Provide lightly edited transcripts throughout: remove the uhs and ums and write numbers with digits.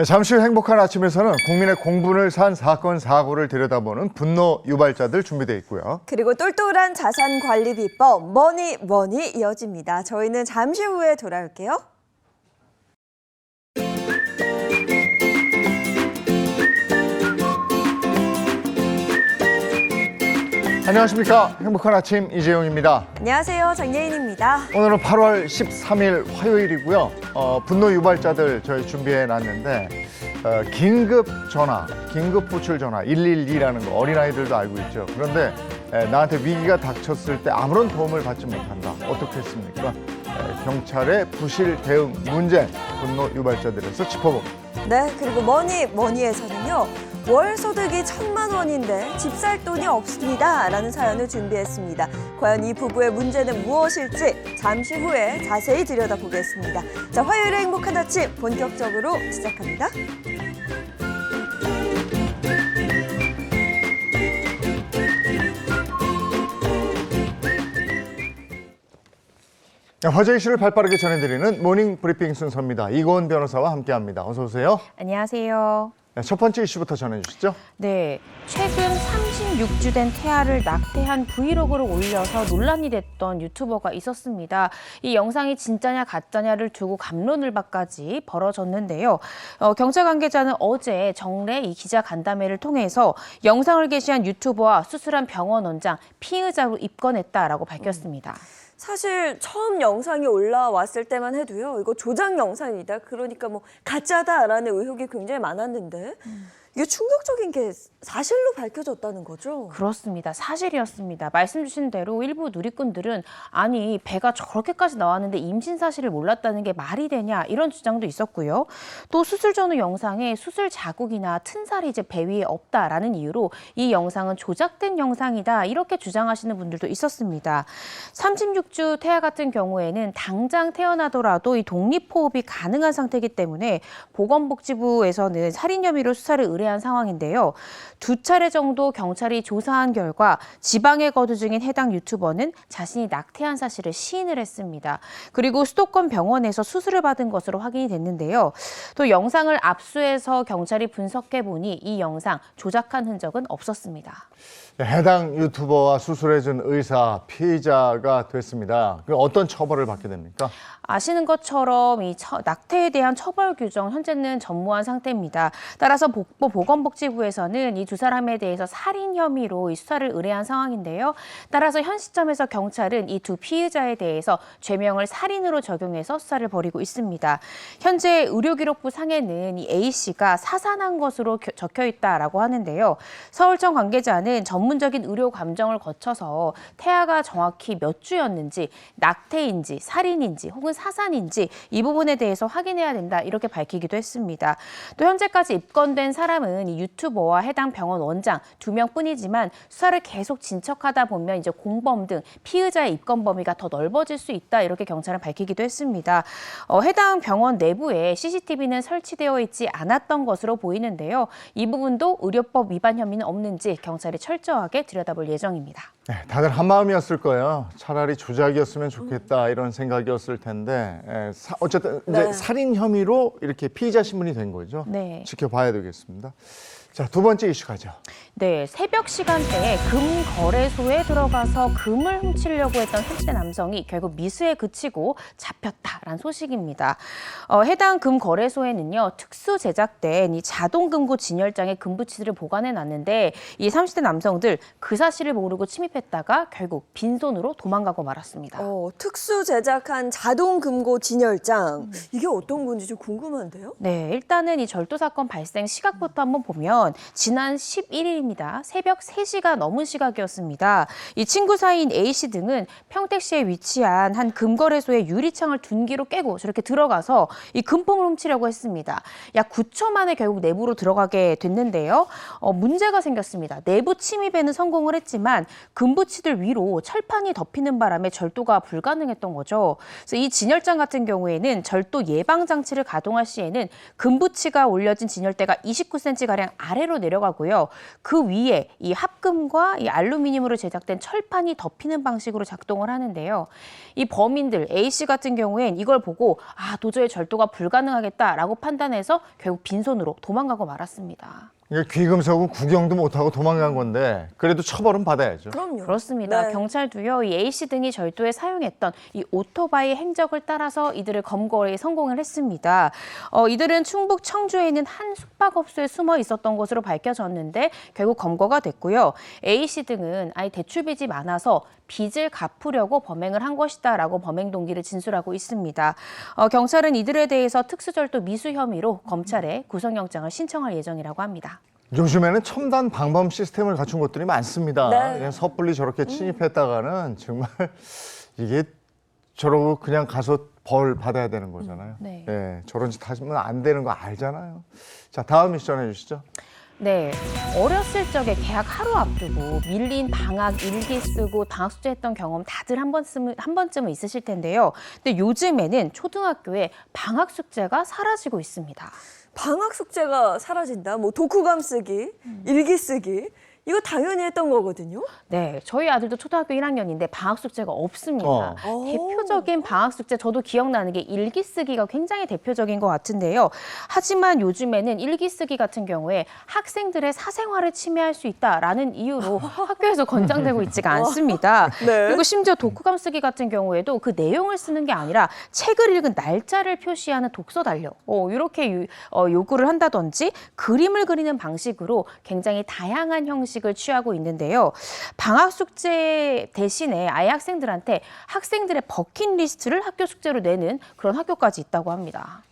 네, 잠시 후 행복한 아침에서는 국민의 공분을 산 사건, 사고를 들여다보는 분노 유발자들 준비되어 있고요. 그리고 똘똘한 자산 관리 비법, 뭐니 이어집니다. 저희는 잠시 후에 돌아올게요. 안녕하십니까. 행복한 아침 이재용입니다. 안녕하세요. 장예인입니다. 오늘은 8월 13일 화요일이고요. 분노 유발자들 저희 준비해 놨는데 긴급 전화, 긴급 호출 전화 112라는 거 어린아이들도 알고 있죠. 그런데 나한테 위기가 닥쳤을 때 아무런 도움을 받지 못한다. 어떻게 했습니까? 경찰의 부실 대응 문제 분노 유발자들에서 짚어봅니다. 네, 그리고 뭐니에서는요. 월 소득이 1,000만 원인데 집 살 돈이 없습니다. 라는 사연을 준비했습니다. 과연 이 부부의 문제는 무엇일지 잠시 후에 자세히 들여다보겠습니다. 자, 화요일의 행복한 아침 본격적으로 시작합니다. 화제 이슈를 발빠르게 전해드리는 모닝 브리핑 순서입니다. 이고은 변호사와 함께합니다. 어서 오세요. 안녕하세요. 첫 번째 이슈부터 전해주시죠. 네, 최근 36주 된 태아를 낙태한 브이로그를 올려서 논란이 됐던 유튜버가 있었습니다. 이 영상이 진짜냐 가짜냐를 두고 갑론을박까지 벌어졌는데요. 경찰 관계자는 어제 정례 이 기자 간담회를 통해서 영상을 게시한 유튜버와 수술한 병원 원장 피의자로 입건했다라고 밝혔습니다. 사실 처음 영상이 올라왔을 때만 해도요. 이거 조작 영상이다. 그러니까 뭐 가짜다라는 의혹이 굉장히 많았는데 이게 충격적인 게 사실로 밝혀졌다는 거죠? 그렇습니다. 사실이었습니다. 말씀 주신 대로 일부 누리꾼들은 아니 배가 저렇게까지 나왔는데 임신 사실을 몰랐다는 게 말이 되냐 이런 주장도 있었고요. 또 수술 전후 영상에 수술 자국이나 튼살이 이제 배 위에 없다라는 이유로 이 영상은 조작된 영상이다 이렇게 주장하시는 분들도 있었습니다. 36주 태아 같은 경우에는 당장 태어나더라도 이 독립호흡이 가능한 상태이기 때문에 보건복지부에서는 살인 혐의로 수사를 의뢰한 상황인데요. 2차례 정도 경찰이 조사한 결과 지방에 거주 중인 해당 유튜버는 자신이 낙태한 사실을 시인을 했습니다. 그리고 수도권 병원에서 수술을 받은 것으로 확인이 됐는데요. 또 영상을 압수해서 경찰이 분석해 보니 이 영상 조작한 흔적은 없었습니다. 해당 유튜버와 수술해준 의사 피의자가 됐습니다. 그럼 어떤 처벌을 받게 됩니까? 아시는 것처럼 이 낙태에 대한 처벌 규정 현재는 전무한 상태입니다. 따라서 보건복지부에서는 이 두 사람에 대해서 살인 혐의로 이 수사를 의뢰한 상황인데요. 따라서 현 시점에서 경찰은 이 두 피의자에 대해서 죄명을 살인으로 적용해서 수사를 벌이고 있습니다. 현재 의료기록부 상에는 이 A 씨가 사산한 것으로 적혀 있다라고 하는데요. 서울청 관계자는 전문적인 의료 감정을 거쳐서 태아가 정확히 몇 주였는지, 낙태인지, 살인인지 혹은 사산인지 이 부분에 대해서 확인해야 된다 이렇게 밝히기도 했습니다. 또 현재까지 입건된 사람은 이 유튜버와 해당 병원 원장 2명뿐이지만 수사를 계속 진척하다 보면 이제 공범 등 피의자의 입건 범위가 더 넓어질 수 있다 이렇게 경찰은 밝히기도 했습니다. 해당 병원 내부에 CCTV는 설치되어 있지 않았던 것으로 보이는데요. 이 부분도 의료법 위반 혐의는 없는지 경찰이 철저하게 들여다볼 예정입니다. 네, 다들 한마음이었을 거예요. 차라리 조작이었으면 좋겠다 이런 생각이었을 텐데 어쨌든 이제 네. 살인 혐의로 이렇게 피의자 신분이 된 거죠. 네. 지켜봐야 되겠습니다. 자, 두 번째 이슈 가죠. 네, 새벽 시간대에 금 거래소에 들어가서 금을 훔치려고 했던 30대 남성이 결국 미수에 그치고 잡혔다라는 소식입니다. 해당 금 거래소에는요, 특수 제작된 이 자동 금고 진열장에 금부치들을 보관해 놨는데 이 30대 남성들 그 사실을 모르고 침입했다가 결국 빈손으로 도망가고 말았습니다. 특수 제작한 자동 금고 진열장. 이게 어떤 건지 좀 궁금한데요? 네, 일단은 이 절도 사건 발생 시각부터 한번 보면 지난 11일입니다. 새벽 3시가 넘은 시각이었습니다. 이 친구 사이인 A씨 등은 평택시에 위치한 한 금거래소의 유리창을 둔기로 깨고 저렇게 들어가서 이 금품을 훔치려고 했습니다. 약 9초 만에 결국 내부로 들어가게 됐는데요. 문제가 생겼습니다. 내부 침입에는 성공을 했지만 금부치들 위로 철판이 덮이는 바람에 절도가 불가능했던 거죠. 그래서 이 진열장 같은 경우에는 절도 예방 장치를 가동할 시에는 금부치가 올려진 진열대가 29cm가량 아래로 내려가고요. 그 위에 이 합금과 이 알루미늄으로 제작된 철판이 덮이는 방식으로 작동을 하는데요. 이 범인들 A씨 같은 경우엔 이걸 보고 도저히 절도가 불가능하겠다라고 판단해서 결국 빈손으로 도망가고 말았습니다. 이게 귀금속은 구경도 못하고 도망간 건데 그래도 처벌은 받아야죠. 그럼요. 그렇습니다. 네. 경찰도요, 이 A씨 등이 절도에 사용했던 이 오토바이 행적을 따라서 이들을 검거에 성공을 했습니다. 이들은 충북 청주에 있는 한 숙박업소에 숨어 있었던 것으로 밝혀졌는데 결국 검거가 됐고요. A씨 등은 대출 빚이 많아서 빚을 갚으려고 범행을 한 것이다라고 범행 동기를 진술하고 있습니다. 경찰은 이들에 대해서 특수절도 미수 혐의로 검찰에 구속영장을 신청할 예정이라고 합니다. 요즘에는 첨단 방범 시스템을 갖춘 곳들이 많습니다. 네. 그냥 섣불리 저렇게 침입했다가는 정말 이게 저러고 그냥 가서 벌 받아야 되는 거잖아요. 네. 예, 저런 짓 하시면 안 되는 거 알잖아요. 자, 다음 이슈 전해주시죠. 네, 어렸을 적에 개학 하루 앞두고 밀린 방학 일기 쓰고 방학 숙제했던 경험 다들 한 번쯤은 있으실 텐데요. 근데 요즘에는 초등학교에 방학 숙제가 사라지고 있습니다. 방학 숙제가 사라진다. 뭐 독후감 쓰기, 일기 쓰기. 이거 당연히 했던 거거든요. 네, 저희 아들도 초등학교 1학년인데 방학 숙제가 없습니다. 오. 대표적인 방학 숙제 저도 기억나는 게 일기 쓰기가 굉장히 대표적인 것 같은데요. 하지만 요즘에는 일기 쓰기 같은 경우에 학생들의 사생활을 침해할 수 있다라는 이유로 학교에서 권장되고 있지가 않습니다. 네. 그리고 심지어 독후감 쓰기 같은 경우에도 그 내용을 쓰는 게 아니라 책을 읽은 날짜를 표시하는 독서 달력 이렇게 요구를 한다든지 그림을 그리는 방식으로 굉장히 다양한 형식을 취하고 있는데요. 방학 숙제 대신에 아예 학생들한테 학생들의 버킷리스트를 학교 숙제로 내는 그런 학교까지 있다고 합니다.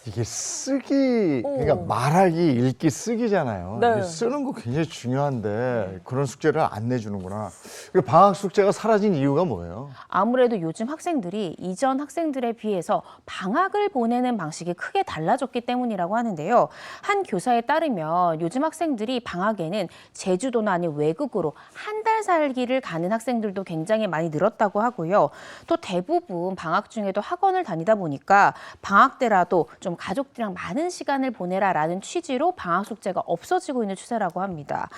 이게 쓰기, 그러니까 말하기, 읽기, 쓰기잖아요. 네. 이게 쓰는 거 굉장히 중요한데 그런 숙제를 안 내주는구나. 그리고 방학 숙제가 사라진 이유가 뭐예요? 아무래도 요즘 학생들이 이전 학생들에 비해서 방학을 보내는 방식이 크게 달라졌기 때문이라고 하는데요. 한 교사에 따르면 요즘 학생들이 방학에는 제주도나 아니면 외국으로 한 달 살기를 가는 학생들도 굉장히 많이 늘었다고 하고요. 또 대부분 방학 중에도 학원을 다니다 보니까 방학 때라도 좀 가족들이랑 많은 시간을 보내라라는 취지로 방학 숙제가 없어지고 있는 추세라고 합니다.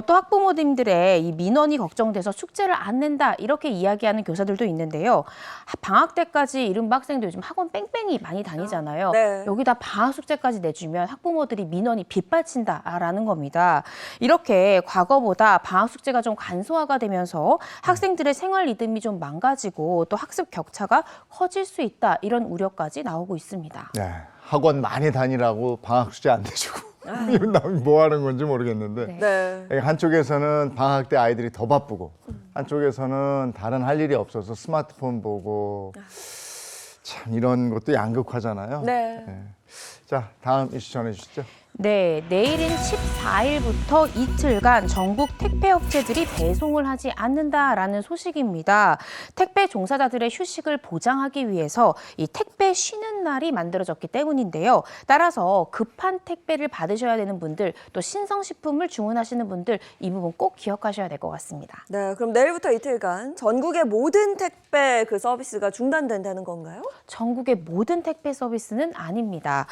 또 학부모님들의 이 민원이 걱정돼서 숙제를 안 낸다 이렇게 이야기하는 교사들도 있는데요. 방학 때까지 이른바 학생들 요즘 학원 뺑뺑이 많이 다니잖아요. 네. 여기다 방학 숙제까지 내주면 학부모들이 민원이 빗발친다라는 겁니다. 이렇게 과거보다 방학 숙제가 좀 간소화가 되면서 학생들의 생활 리듬이 좀 망가지고 또 학습 격차가 커질 수 있다 이런 우려까지 나오고 있습니다. 네, 학원 많이 다니라고 방학 숙제 안 내주고 이건 뭐 하는 건지 모르겠는데 네. 한쪽에서는 방학 때 아이들이 더 바쁘고 한쪽에서는 다른 할 일이 없어서 스마트폰 보고 참 이런 것도 양극화잖아요. 네. 자, 다음 이슈 전해주시죠. 네, 내일인 14일부터 이틀간 전국 택배업체들이 배송을 하지 않는다라는 소식입니다. 택배 종사자들의 휴식을 보장하기 위해서 이 택배 쉬는 날이 만들어졌기 때문인데요. 따라서 급한 택배를 받으셔야 되는 분들, 또 신성식품을 주문하시는 분들 이 부분 꼭 기억하셔야 될 것 같습니다. 네, 그럼 내일부터 이틀간 전국의 모든 택배 그 서비스가 중단된다는 건가요? 전국의 모든 택배 서비스는 아닙니다.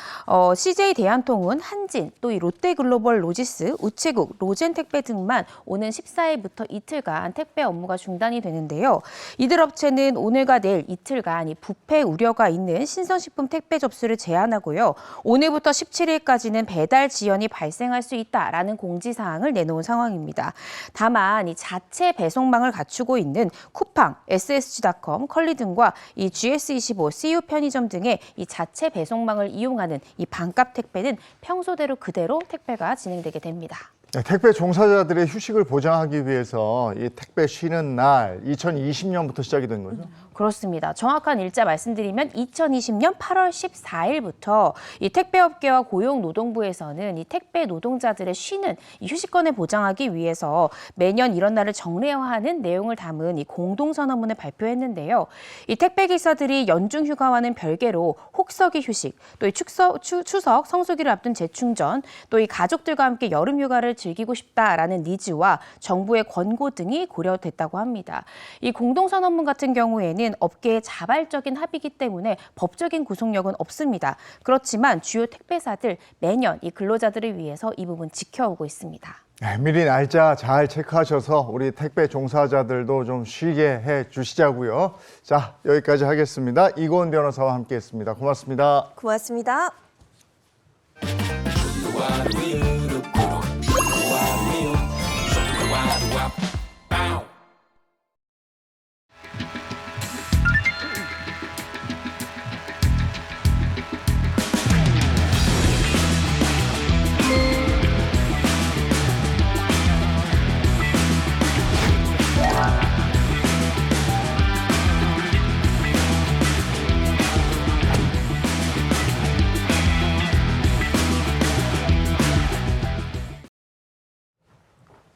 CJ 대한통운, 한진, 또 이 롯데글로벌 로지스, 우체국, 로젠택배 등만 오는 14일부터 이틀간 택배 업무가 중단이 되는데요. 이들 업체는 오늘과 내일 이틀간 이 부패 우려가 있는 신선식품 택배 접수를 제한하고요. 오늘부터 17일까지는 배달 지연이 발생할 수 있다라는 공지사항을 내놓은 상황입니다. 다만 이 자체 배송망을 갖추고 있는 쿠팡, SSG닷컴, 컬리 등과 이 GS25, CU 편의점 등의 이 자체 배송망을 이용하는 이 반값 택배는 평소대로 그대로 택배가 진행되게 됩니다. 네, 택배 종사자들의 휴식을 보장하기 위해서 이 택배 쉬는 날 2020년부터 시작이 된 거죠? 그렇습니다. 정확한 일자 말씀드리면 2020년 8월 14일부터 이 택배업계와 고용노동부에서는 이 택배 노동자들의 쉬는 이 휴식권을 보장하기 위해서 매년 이런 날을 정례화하는 내용을 담은 이 공동선언문을 발표했는데요. 이 택배 기사들이 연중 휴가와는 별개로 혹서기 휴식, 또 이 추석, 성수기를 앞둔 재충전, 또 이 가족들과 함께 여름 휴가를 즐기고 싶다라는 니즈와 정부의 권고 등이 고려됐다고 합니다. 이 공동선언문 같은 경우에는 이는 업계의 자발적인 합의이기 때문에 법적인 구속력은 없습니다. 그렇지만 주요 택배사들 매년 이 근로자들을 위해서 이 부분 지켜오고 있습니다. 네, 미리 날짜 잘 체크하셔서 우리 택배 종사자들도 좀 쉬게 해 주시자고요. 자, 여기까지 하겠습니다. 이고은 변호사와 함께했습니다. 고맙습니다. 고맙습니다.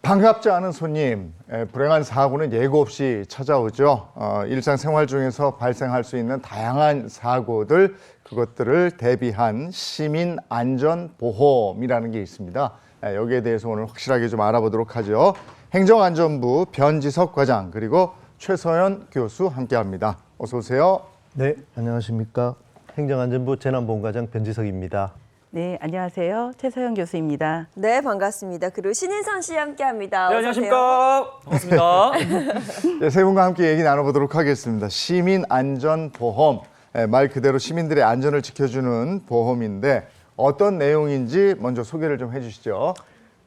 반갑지 않은 손님, 불행한 사고는 예고 없이 찾아오죠. 일상생활 중에서 발생할 수 있는 다양한 사고들, 그것들을 대비한 시민안전보험이라는 게 있습니다. 여기에 대해서 오늘 확실하게 좀 알아보도록 하죠. 행정안전부 변지석 과장 그리고 최서연 교수 함께합니다. 어서 오세요. 네, 안녕하십니까. 행정안전부 재난보험과장 변지석입니다. 네, 안녕하세요. 최서영 교수입니다. 네, 반갑습니다. 그리고 신인선 씨 함께합니다. 네, 어서 오세요. 안녕하십니까. 반갑습니다. 네, 세 분과 함께 얘기 나눠보도록 하겠습니다. 시민안전보험, 말 그대로 시민들의 안전을 지켜주는 보험인데 어떤 내용인지 먼저 소개를 좀 해주시죠.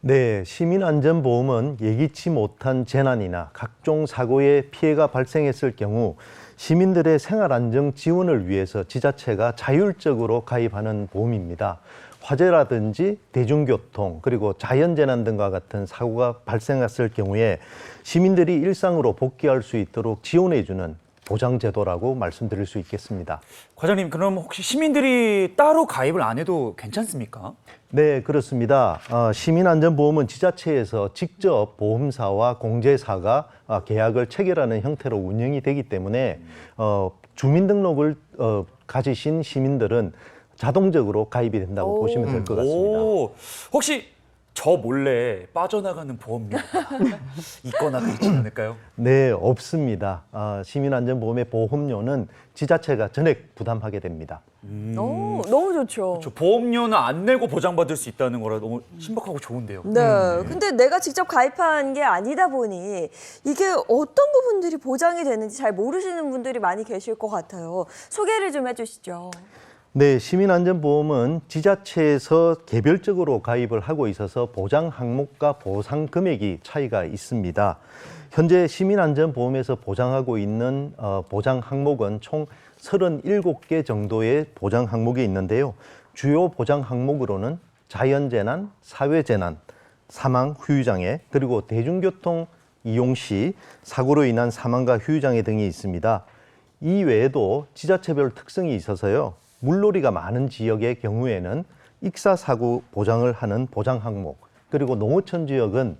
네, 시민안전보험은 예기치 못한 재난이나 각종 사고의 피해가 발생했을 경우 시민들의 생활안정 지원을 위해서 지자체가 자율적으로 가입하는 보험입니다. 화재라든지 대중교통 그리고 자연재난 등과 같은 사고가 발생했을 경우에 시민들이 일상으로 복귀할 수 있도록 지원해주는 보장제도라고 말씀드릴 수 있겠습니다. 과장님, 그럼 혹시 시민들이 따로 가입을 안 해도 괜찮습니까? 네, 그렇습니다. 시민안전보험은 지자체에서 직접 보험사와 공제사가 계약을 체결하는 형태로 운영이 되기 때문에 주민등록을 가지신 시민들은 자동적으로 가입이 된다고 보시면 될 것 같습니다. 오, 혹시 저 몰래 빠져나가는 보험료가 있거나 그렇지 않을까요? 네, 없습니다. 시민안전보험의 보험료는 지자체가 전액 부담하게 됩니다. 오, 너무 좋죠. 저 보험료는 안 내고 보장받을 수 있다는 거라 너무 신박하고 좋은데요. 네, 근데 내가 직접 가입한 게 아니다 보니 이게 어떤 부분들이 보장이 되는지 잘 모르시는 분들이 많이 계실 것 같아요. 소개를 좀 해주시죠. 네, 시민안전보험은 지자체에서 개별적으로 가입을 하고 있어서 보장 항목과 보상 금액이 차이가 있습니다. 현재 시민안전보험에서 보장하고 있는 보장 항목은 총 37개 정도의 보장 항목이 있는데요. 주요 보장 항목으로는 자연재난, 사회재난, 사망, 후유장애, 그리고 대중교통 이용 시 사고로 인한 사망과 후유장애 등이 있습니다. 이 외에도 지자체별 특성이 있어서요. 물놀이가 많은 지역의 경우에는 익사사고 보장을 하는 보장 항목, 그리고 농어촌 지역은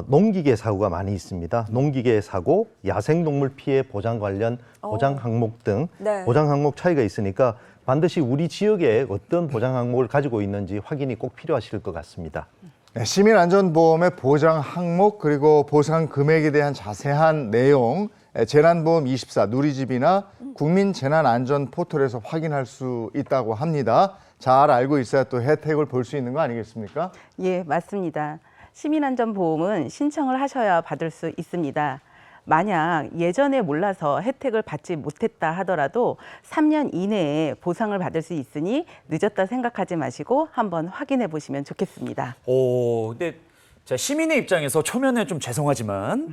농기계 사고가 많이 있습니다. 농기계 사고, 야생동물 피해 보장 관련 보장 항목 등 네. 보장 항목 차이가 있으니까 반드시 우리 지역에 어떤 보장 항목을 가지고 있는지 확인이 꼭 필요하실 것 같습니다. 네, 시민안전보험의 보장 항목 그리고 보상 금액에 대한 자세한 내용 재난보험24 누리집이나 국민재난안전포털에서 확인할 수 있다고 합니다. 잘 알고 있어야 또 혜택을 볼 수 있는 거 아니겠습니까? 예, 맞습니다. 시민안전보험은 신청을 하셔야 받을 수 있습니다. 만약 예전에 몰라서 혜택을 받지 못했다 하더라도 3년 이내에 보상을 받을 수 있으니 늦었다 생각하지 마시고 한번 확인해 보시면 좋겠습니다. 근데 자, 시민의 입장에서 초면에 좀 죄송하지만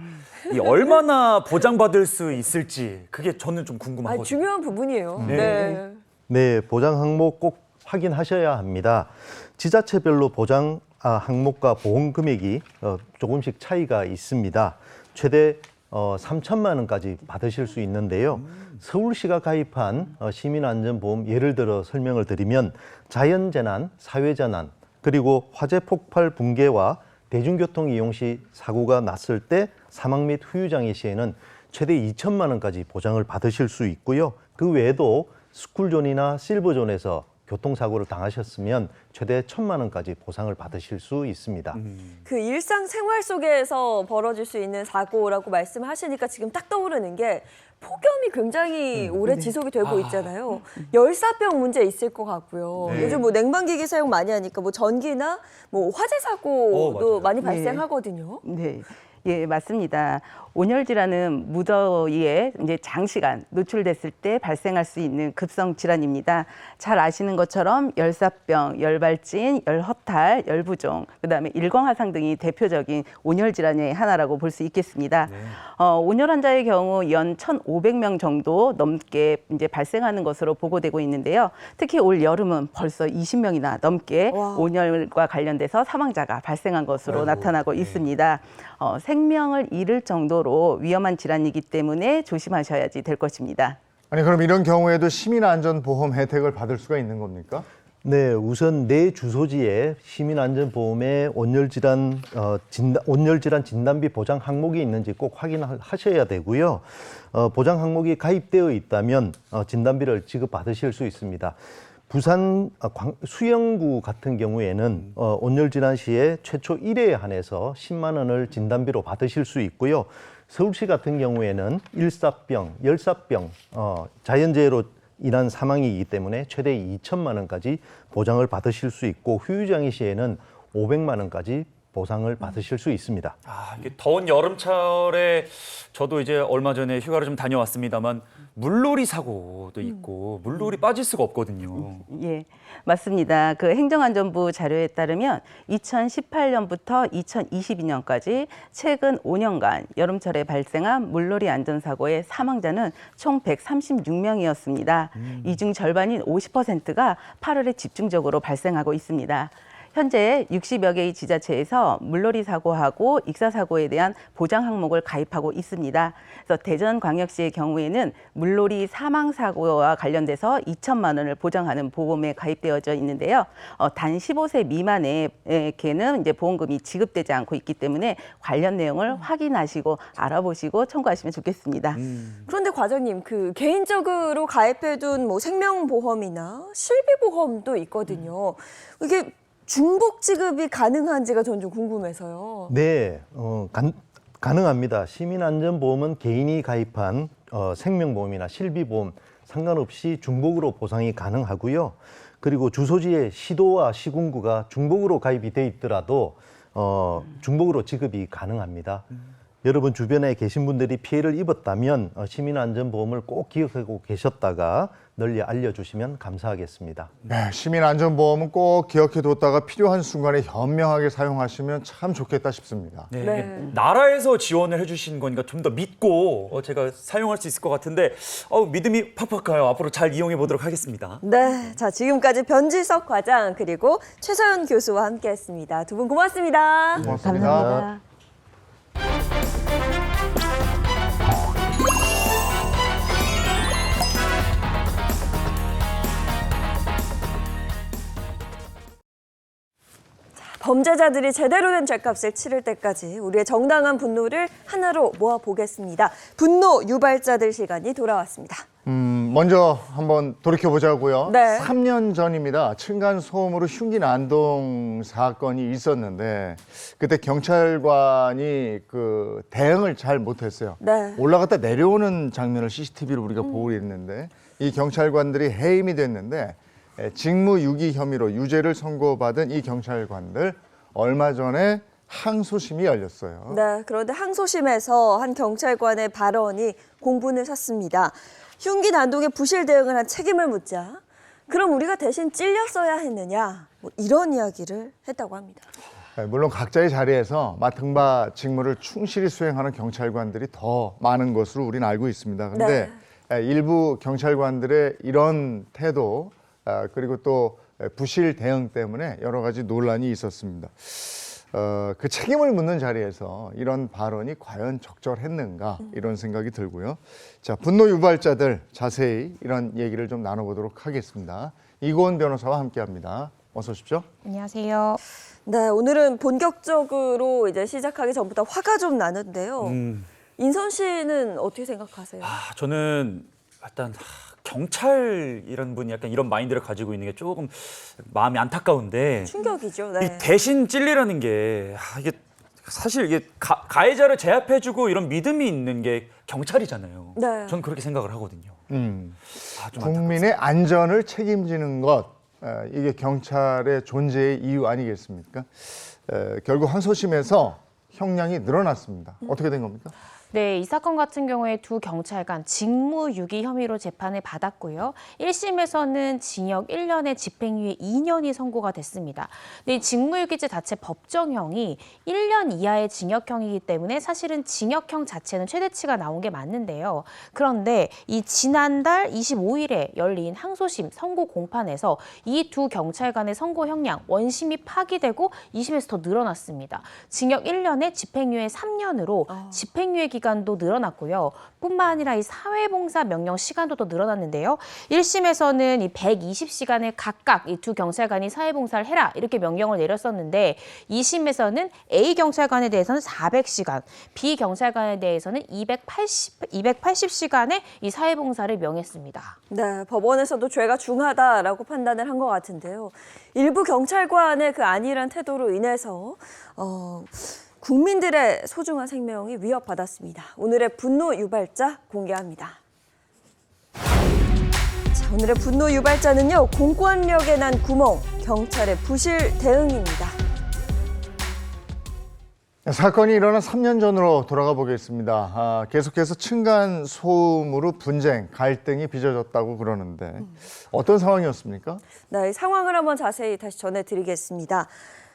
이 얼마나 보장받을 수 있을지 그게 저는 좀 궁금하거든요. 중요한 부분이에요. 네. 네, 보장 항목 꼭 확인하셔야 합니다. 지자체별로 보장 항목과 보험 금액이 조금씩 차이가 있습니다. 최대 3천만 원까지 받으실 수 있는데요. 서울시가 가입한 시민안전보험 예를 들어 설명을 드리면 자연재난, 사회재난, 그리고 화재 폭발 붕괴와 대중교통 이용 시 사고가 났을 때 사망 및 후유장애 시에는 최대 2천만 원까지 보장을 받으실 수 있고요. 그 외에도 스쿨존이나 실버존에서 교통사고를 당하셨으면 최대 1,000만 원까지 보상을 받으실 수 있습니다. 그 일상생활 속에서 벌어질 수 있는 사고라고 말씀하시니까 지금 딱 떠오르는 게 폭염이 굉장히 오래 지속이 되고 있잖아요. 열사병 문제 있을 것 같고요. 네. 요즘 뭐 냉방기기 사용 많이 하니까 뭐 전기나 뭐 화재 사고도 맞아요. 많이 네. 발생하거든요. 네. 예, 맞습니다. 온열질환은 무더위에 이제 장시간 노출됐을 때 발생할 수 있는 급성 질환입니다. 잘 아시는 것처럼 열사병, 열발진, 열허탈, 열부종, 그다음에 일광화상 등이 대표적인 온열 질환의 하나라고 볼 수 있겠습니다. 온열 환자의 경우 연 1,500명 정도 넘게 이제 발생하는 것으로 보고되고 있는데요. 특히 올 여름은 벌써 20명이나 넘게 와. 온열과 관련돼서 사망자가 발생한 것으로 나타나고 있습니다. 생명을 잃을 정도로 위험한 질환이기 때문에 조심하셔야지 될 것입니다. 아니 그럼 이런 경우에도 시민안전보험 혜택을 받을 수가 있는 겁니까? 네, 우선 내 주소지에 시민안전보험에 온열질환 진단비 보장 항목이 있는지 꼭 확인하셔야 되고요. 보장 항목이 가입되어 있다면 진단비를 지급받으실 수 있습니다. 부산 수영구 같은 경우에는 온열질환 시에 최초 1회에 한해서 10만 원을 진단비로 받으실 수 있고요. 서울시 같은 경우에는 일사병, 열사병, 자연재해로 인한 사망이기 때문에 최대 2천만 원까지 보장을 받으실 수 있고 후유장애 시에는 500만 원까지 보상을 받으실 수 있습니다. 이게 더운 여름철에 저도 이제 얼마 전에 휴가를 좀 다녀왔습니다만 물놀이 사고도 있고 물놀이 빠질 수가 없거든요. 예, 맞습니다. 그 행정안전부 자료에 따르면 2018년부터 2022년까지 최근 5년간 여름철에 발생한 물놀이 안전사고의 사망자는 총 136명이었습니다. 이 중 절반인 50%가 8월에 집중적으로 발생하고 있습니다. 현재 60여 개의 지자체에서 물놀이 사고하고 익사 사고에 대한 보장 항목을 가입하고 있습니다. 그래서 대전광역시의 경우에는 물놀이 사망 사고와 관련돼서 2천만 원을 보장하는 보험에 가입되어져 있는데요. 단 15세 미만에게는 이제 보험금이 지급되지 않고 있기 때문에 관련 내용을 확인하시고 알아보시고 청구하시면 좋겠습니다. 그런데 과장님, 그 개인적으로 가입해둔 뭐 생명보험이나 실비보험도 있거든요. 이게 중복 지급이 가능한지가 전 좀 궁금해서요. 네, 가능합니다. 시민안전보험은 개인이 가입한 생명보험이나 실비보험 상관없이 중복으로 보상이 가능하고요. 그리고 주소지의 시도와 시군구가 중복으로 가입이 돼 있더라도 중복으로 지급이 가능합니다. 여러분 주변에 계신 분들이 피해를 입었다면 시민안전보험을 꼭 기억하고 계셨다가 널리 알려주시면 감사하겠습니다. 네, 시민안전보험은 꼭 기억해뒀다가 필요한 순간에 현명하게 사용하시면 참 좋겠다 싶습니다. 네. 네. 나라에서 지원을 해주신 거니까 좀 더 믿고 제가 사용할 수 있을 것 같은데 믿음이 팍팍 가요. 앞으로 잘 이용해 보도록 하겠습니다. 네, 자 지금까지 변지석 과장 그리고 최서연 교수와 함께했습니다. 두 분 고맙습니다. 고맙습니다. 감사합니다. 범죄자들이 제대로 된 죄값을 치를 때까지 우리의 정당한 분노를 하나로 모아보겠습니다. 분노 유발자들 시간이 돌아왔습니다. 먼저 한번 돌이켜보자고요. 네. 3년 전입니다. 층간소음으로 흉기 난동 사건이 있었는데 그때 경찰관이 그 대응을 잘 못했어요. 네. 올라갔다 내려오는 장면을 CCTV로 우리가 보고 있는데 이 경찰관들이 해임이 됐는데 직무유기 혐의로 유죄를 선고받은 이 경찰관들 얼마 전에 항소심이 열렸어요. 네, 그런데 항소심에서 한 경찰관의 발언이 공분을 샀습니다. 흉기 난동에 부실 대응을 한 책임을 묻자 그럼 우리가 대신 찔렸어야 했느냐 뭐 이런 이야기를 했다고 합니다. 물론 각자의 자리에서 맡은 바 직무를 충실히 수행하는 경찰관들이 더 많은 것으로 우리는 알고 있습니다. 그런데 일부 경찰관들의 이런 태도 그리고 또 부실 대응 때문에 여러 가지 논란이 있었습니다. 그 책임을 묻는 자리에서 이런 발언이 과연 적절했는가 이런 생각이 들고요. 자, 분노 유발자들 자세히 이런 얘기를 좀 나눠보도록 하겠습니다. 이고은 변호사와 함께합니다. 어서 오십시오. 안녕하세요. 네, 오늘은 본격적으로 이제 시작하기 전부터 화가 좀 나는데요. 인선 씨는 어떻게 생각하세요? 저는 일단 경찰이라는 분이 약간 이런 마인드를 가지고 있는 게 조금 마음이 안타까운데 충격이죠. 이 네. 대신 찔리라는 게 이게 사실 이게 가해자를 제압해주고 이런 믿음이 있는 게 경찰이잖아요. 네. 저는 그렇게 생각을 하거든요. 좀 국민의 안전을 책임지는 것, 이게 경찰의 존재의 이유 아니겠습니까? 결국 항소심에서 형량이 늘어났습니다. 어떻게 된 겁니까? 네, 이 사건 같은 경우에 두 경찰관 직무유기 혐의로 재판을 받았고요. 1심에서는 징역 1년에 집행유예 2년이 선고가 됐습니다. 근데 이 직무유기죄 자체 법정형이 1년 이하의 징역형이기 때문에 사실은 징역형 자체는 최대치가 나온 게 맞는데요. 그런데 이 지난달 25일에 열린 항소심 선고 공판에서 이 두 경찰관의 선고 형량 원심이 파기되고 2심에서 더 늘어났습니다. 징역 1년에 집행유예 3년으로 집행유예 기간도 늘어났고요. 뿐만 아니라 이 사회봉사 명령 시간도 더 늘어났는데요. 1심에서는 이 120시간을 각각 이 두 경찰관이 사회봉사를 해라 이렇게 명령을 내렸었는데 2심에서는 A 경찰관에 대해서는 400시간, B 경찰관에 대해서는 280시간의 이 사회봉사를 명했습니다. 네, 법원에서도 죄가 중하다라고 판단을 한 것 같은데요. 일부 경찰관의 그 안일한 태도로 인해서 국민들의 소중한 생명이 위협받았습니다. 오늘의 분노 유발자 공개합니다. 자, 오늘의 분노 유발자는요. 공권력에 난 구멍, 경찰의 부실 대응입니다. 사건이 일어난 3년 전으로 돌아가 보겠습니다. 계속해서 층간소음으로 분쟁, 갈등이 빚어졌다고 그러는데 어떤 상황이었습니까? 네, 이 상황을 한번 자세히 다시 전해드리겠습니다.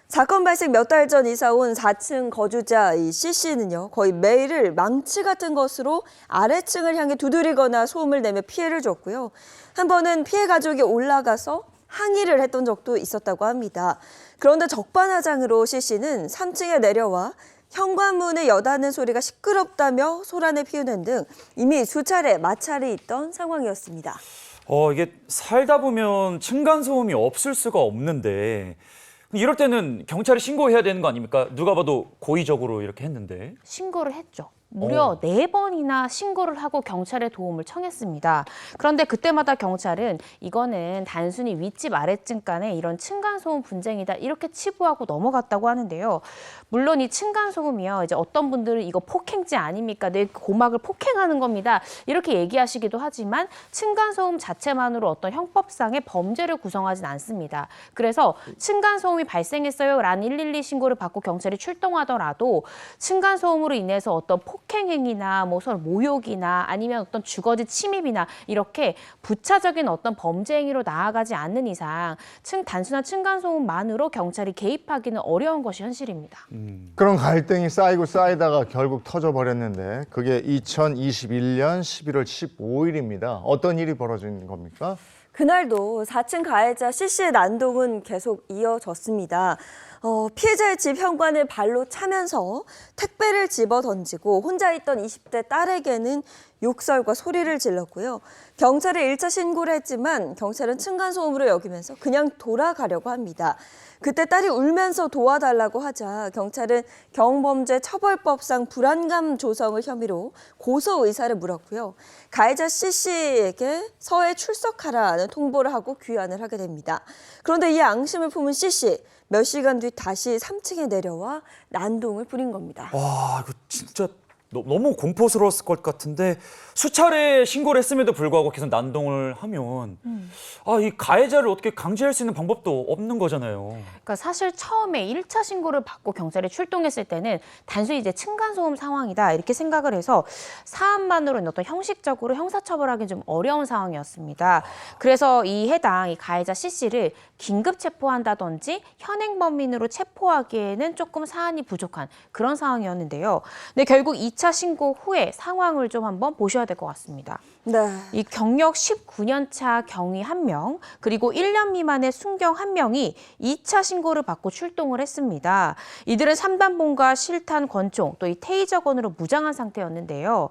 사건 발생 몇 달 전 이사 온 4층 거주자 이 C씨는요. 거의 매일을 망치 같은 것으로 아래층을 향해 두드리거나 소음을 내며 피해를 줬고요. 한 번은 피해 가족이 올라가서 항의를 했던 적도 있었다고 합니다. 그런데 적반하장으로 C씨는 3층에 내려와 현관문을 여닫는 소리가 시끄럽다며 소란을 피우는 등 이미 수차례 마찰이 있던 상황이었습니다. 이게 살다 보면 층간소음이 없을 수가 없는데 이럴 때는 경찰에 신고해야 되는 거 아닙니까? 누가 봐도 고의적으로 이렇게 했는데. 신고를 했죠. 무려 4번이나 신고를 하고 경찰의 도움을 청했습니다. 그런데 그때마다 경찰은 이거는 단순히 윗집 아랫집 간의 이런 층간소음 분쟁이다 이렇게 치부하고 넘어갔다고 하는데요. 물론 이 층간소음이요. 이제 어떤 분들은 이거 폭행죄 아닙니까? 내 고막을 폭행하는 겁니다. 이렇게 얘기하시기도 하지만 층간소음 자체만으로 어떤 형법상의 범죄를 구성하진 않습니다. 그래서 층간소음이 발생했어요 라는 112 신고를 받고 경찰이 출동하더라도 층간소음으로 인해서 어떤 폭행행위나 뭐 서로 모욕이나 아니면 어떤 주거지 침입이나 이렇게 부차적인 어떤 범죄 행위로 나아가지 않는 이상 단순한 층간소음만으로 경찰이 개입하기는 어려운 것이 현실입니다. 그런 갈등이 쌓이고 쌓이다가 결국 터져버렸는데 그게 2021년 11월 15일입니다. 어떤 일이 벌어진 겁니까? 그날도 4층 가해자 C씨의 난동은 계속 이어졌습니다. 피해자의 집 현관을 발로 차면서 택배를 집어 던지고 혼자 있던 20대 딸에게는 욕설과 소리를 질렀고요. 경찰에 1차 신고를 했지만 경찰은 층간소음으로 여기면서 그냥 돌아가려고 합니다. 그때 딸이 울면서 도와달라고 하자 경찰은 경범죄 처벌법상 불안감 조성을 혐의로 고소 의사를 물었고요. 가해자 C씨에게 서해 출석하라는 통보를 하고 귀환을 하게 됩니다. 그런데 이 앙심을 품은 C씨, 몇 시간 뒤 다시 3층에 내려와 난동을 부린 겁니다. 와, 이거 진짜 너무 공포스러웠을 것 같은데 수차례 신고를 했음에도 불구하고 계속 난동을 하면 이 가해자를 어떻게 강제할 수 있는 방법도 없는 거잖아요. 그러니까 사실 처음에 1차 신고를 받고 경찰이 출동했을 때는 단순히 이제 층간소음 상황이다 이렇게 생각을 해서 사안만으로는 어떤 형식적으로 형사처벌하기 좀 어려운 상황이었습니다. 그래서 이 가해자 C씨를 긴급 체포한다든지 현행범인으로 체포하기에는 조금 사안이 부족한 그런 상황이었는데요. 근데 결국 2차 신고 후에 상황을 좀 한번 보셔야 될 것 같습니다. 네. 이 경력 19년 차 경위 1명, 그리고 1년 미만의 순경 1명이 2차 신고를 받고 출동을 했습니다. 이들은 3단봉과 실탄, 권총, 또 이 테이저건으로 무장한 상태였는데요.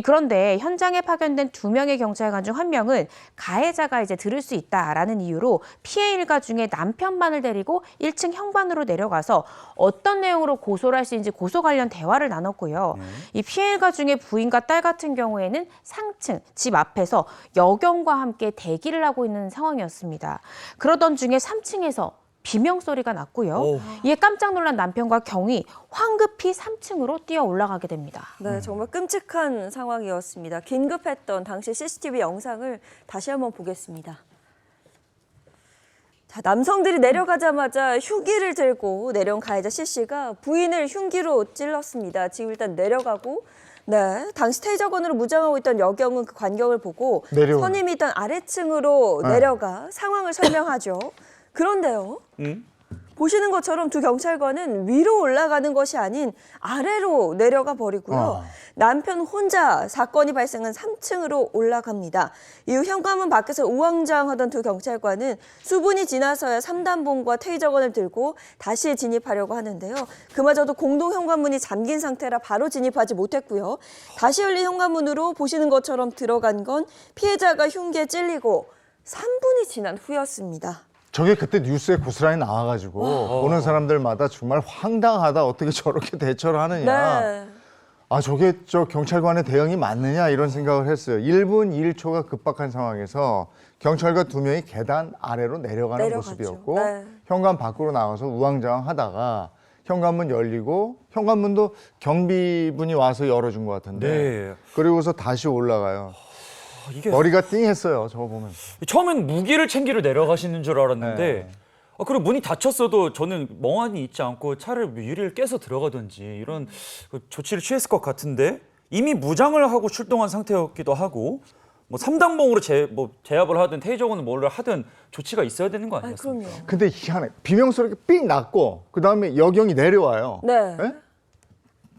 그런데 현장에 파견된 2명의 경찰관 중 1명은 가해자가 이제 들을 수 있다라는 이유로 피해 일가 중에 남편만을 데리고 1층 현관으로 내려가서 어떤 내용으로 고소를 할 수 있는지 고소 관련 대화를 나눴고요. 이 피해 일가 중에 부인과 딸 같은 경우에는 상층 집 앞에서 여경과 함께 대기를 하고 있는 상황이었습니다. 그러던 중에 3층에서 비명 소리가 났고요. 오. 이에 깜짝 놀란 남편과 경위 황급히 3층으로 뛰어 올라가게 됩니다. 네, 정말 끔찍한 상황이었습니다. 긴급했던 당시 CCTV 영상을 다시 한번 보겠습니다. 자, 남성들이 내려가자마자 흉기를 들고 내려온 가해자 C씨가 부인을 흉기로 찔렀습니다. 지금 일단 내려가고, 네, 당시 테이저건으로 무장하고 있던 여경은 그 광경을 보고 내려오네. 선임이 있던 아래층으로 네. 내려가 상황을 설명하죠. 그런데요. 보시는 것처럼 두 경찰관은 위로 올라가는 것이 아닌 아래로 내려가 버리고요. 남편 혼자 사건이 발생한 3층으로 올라갑니다. 이후 현관문 밖에서 우왕좌왕하던 두 경찰관은 수분이 지나서야 3단봉과 테이저건을 들고 다시 진입하려고 하는데요. 그마저도 공동 현관문이 잠긴 상태라 바로 진입하지 못했고요. 다시 열린 현관문으로 보시는 것처럼 들어간 건 피해자가 흉기에 찔리고 3분이 지난 후였습니다. 저게 그때 뉴스에 고스란히 나와가지고 보는 사람들마다 정말 황당하다. 어떻게 저렇게 대처를 하느냐. 네. 아, 저게 저 경찰관의 대응이 맞느냐 이런 생각을 했어요. 1분 1초가 급박한 상황에서 경찰관 2명이 계단 아래로 내려가는 내려갔죠. 모습이었고 네. 현관 밖으로 나와서 우왕좌왕 하다가 현관문 열리고 현관문도 경비분이 와서 열어준 것 같은데 네. 그리고서 다시 올라가요. 이게 머리가 띵했어요. 저거 보면. 처음엔 무기를 챙기러 내려가시는 줄 알았는데 네. 그리고 문이 닫혔어도 저는 멍하니 있지 않고 차를 유리를 깨서 들어가든지 이런 그 조치를 취했을 것 같은데 이미 무장을 하고 출동한 상태였기도 하고 뭐 3단봉으로 제압을 하든 테이저건을 뭘 하든 조치가 있어야 되는 거 아, 아니었습니까? 그럼요. 근데 희한해. 비명소리가 삑 났고 그다음에 여경이 내려와요. 네. 예?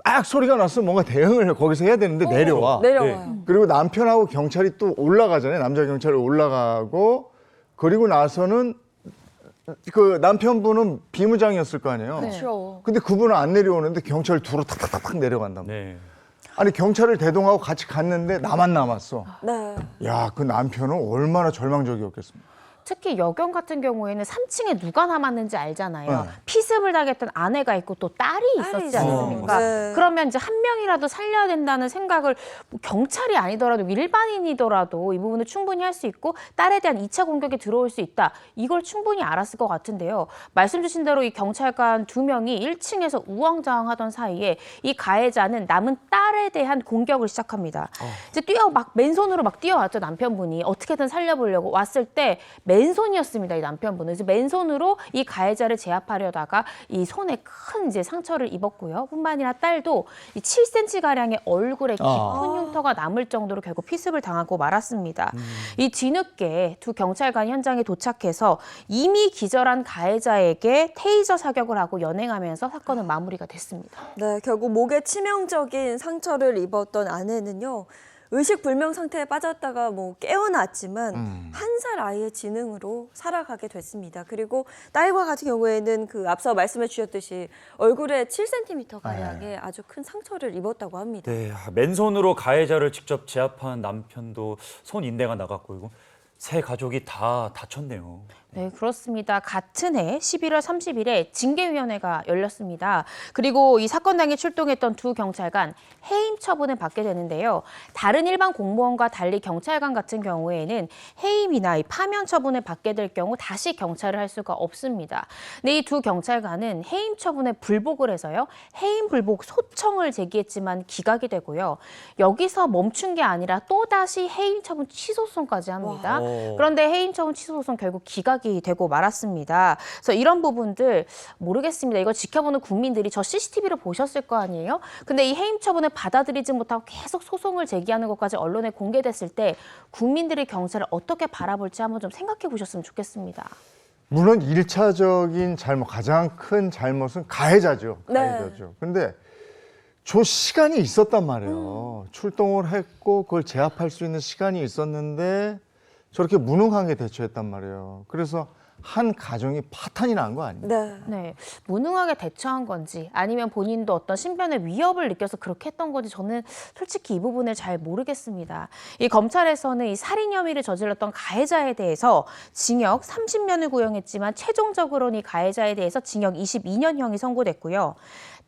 막 소리가 났으면 뭔가 대응을 거기서 해야 되는데 내려와. 내려와요. 그리고 남편하고 경찰이 또 올라가잖아요. 남자 경찰이 올라가고 그리고 나서는 그 남편분은 비무장이었을 거 아니에요. 그렇죠. 근데 그분은 안 내려오는데 경찰 두로 탁탁탁 내려간단 말이에요. 네. 아니 경찰을 대동하고 같이 갔는데 나만 남았어. 네. 야, 그 남편은 얼마나 절망적이었겠습니까? 특히 여경 같은 경우에는 3층에 누가 남았는지 알잖아요. 네. 피습을 당했던 아내가 있고 또 딸이 있었지 않습니까? 네. 그러면 이제 한 명이라도 살려야 된다는 생각을 뭐 경찰이 아니더라도 일반인이더라도 이 부분을 충분히 할 수 있고 딸에 대한 2차 공격이 들어올 수 있다. 이걸 충분히 알았을 것 같은데요. 말씀 주신 대로 이 경찰관 2명이 1층에서 우왕좌왕하던 사이에 이 가해자는 남은 딸에 대한 공격을 시작합니다. 이제 맨손으로 막 뛰어왔죠, 남편분이. 어떻게든 살려보려고 왔을 때 맨손이었습니다, 이 남편분은. 그래서 맨손으로 이 가해자를 제압하려다가 이 손에 큰 이제 상처를 입었고요. 뿐만 아니라 딸도 이 7cm 가량의 얼굴에 깊은 흉터가 남을 정도로 결국 피습을 당하고 말았습니다. 이 뒤늦게 두 경찰관이 현장에 도착해서 이미 기절한 가해자에게 테이저 사격을 하고 연행하면서 사건은 마무리가 됐습니다. 네, 결국 목에 치명적인 상처를 입었던 아내는요. 의식불명 상태에 빠졌다가 깨어났지만 1살 아이의 지능으로 살아가게 됐습니다. 그리고 딸과 같은 경우에는 그 앞서 말씀해 주셨듯이 얼굴에 7cm 가량의 아주 큰 상처를 입었다고 합니다. 네, 맨손으로 가해자를 직접 제압한 남편도 손 인대가 나갔고 이거 세 가족이 다 다쳤네요. 네, 그렇습니다. 같은 해 11월 30일에 징계위원회가 열렸습니다. 그리고 이 사건 당일 출동했던 두 경찰관 해임 처분을 받게 되는데요. 다른 일반 공무원과 달리 경찰관 같은 경우에는 해임이나 이 파면 처분을 받게 될 경우 다시 경찰을 할 수가 없습니다. 근데 이 두 경찰관은 해임 처분에 불복을 해서요. 해임 불복 소청을 제기했지만 기각이 되고요. 여기서 멈춘 게 아니라 또다시 해임 처분 취소소송까지 합니다. 그런데 해임 처분 취소소송 결국 기각이 되고 말았습니다. 그래서 이런 부분들 모르겠습니다. 이걸 지켜보는 국민들이 저 CCTV를 보셨을 거 아니에요? 근데 이 해임 처분을 받아들이지 못하고 계속 소송을 제기하는 것까지 언론에 공개됐을 때 국민들이 경찰을 어떻게 바라볼지 한번 좀 생각해 보셨으면 좋겠습니다. 물론 1차적인 잘못, 가장 큰 잘못은 가해자죠. 가해자죠. 근데 저 시간이 있었단 말이에요. 출동을 했고 그걸 제압할 수 있는 시간이 있었는데 저렇게 무능하게 대처했단 말이에요. 그래서 한 가정이 파탄이 난 거 아니에요? 네. 네, 무능하게 대처한 건지 아니면 본인도 어떤 신변의 위협을 느껴서 그렇게 했던 건지 저는 솔직히 이 부분을 잘 모르겠습니다. 이 검찰에서는 이 살인 혐의를 저질렀던 가해자에 대해서 징역 30년을 구형했지만 최종적으로는 이 가해자에 대해서 징역 22년형이 선고됐고요.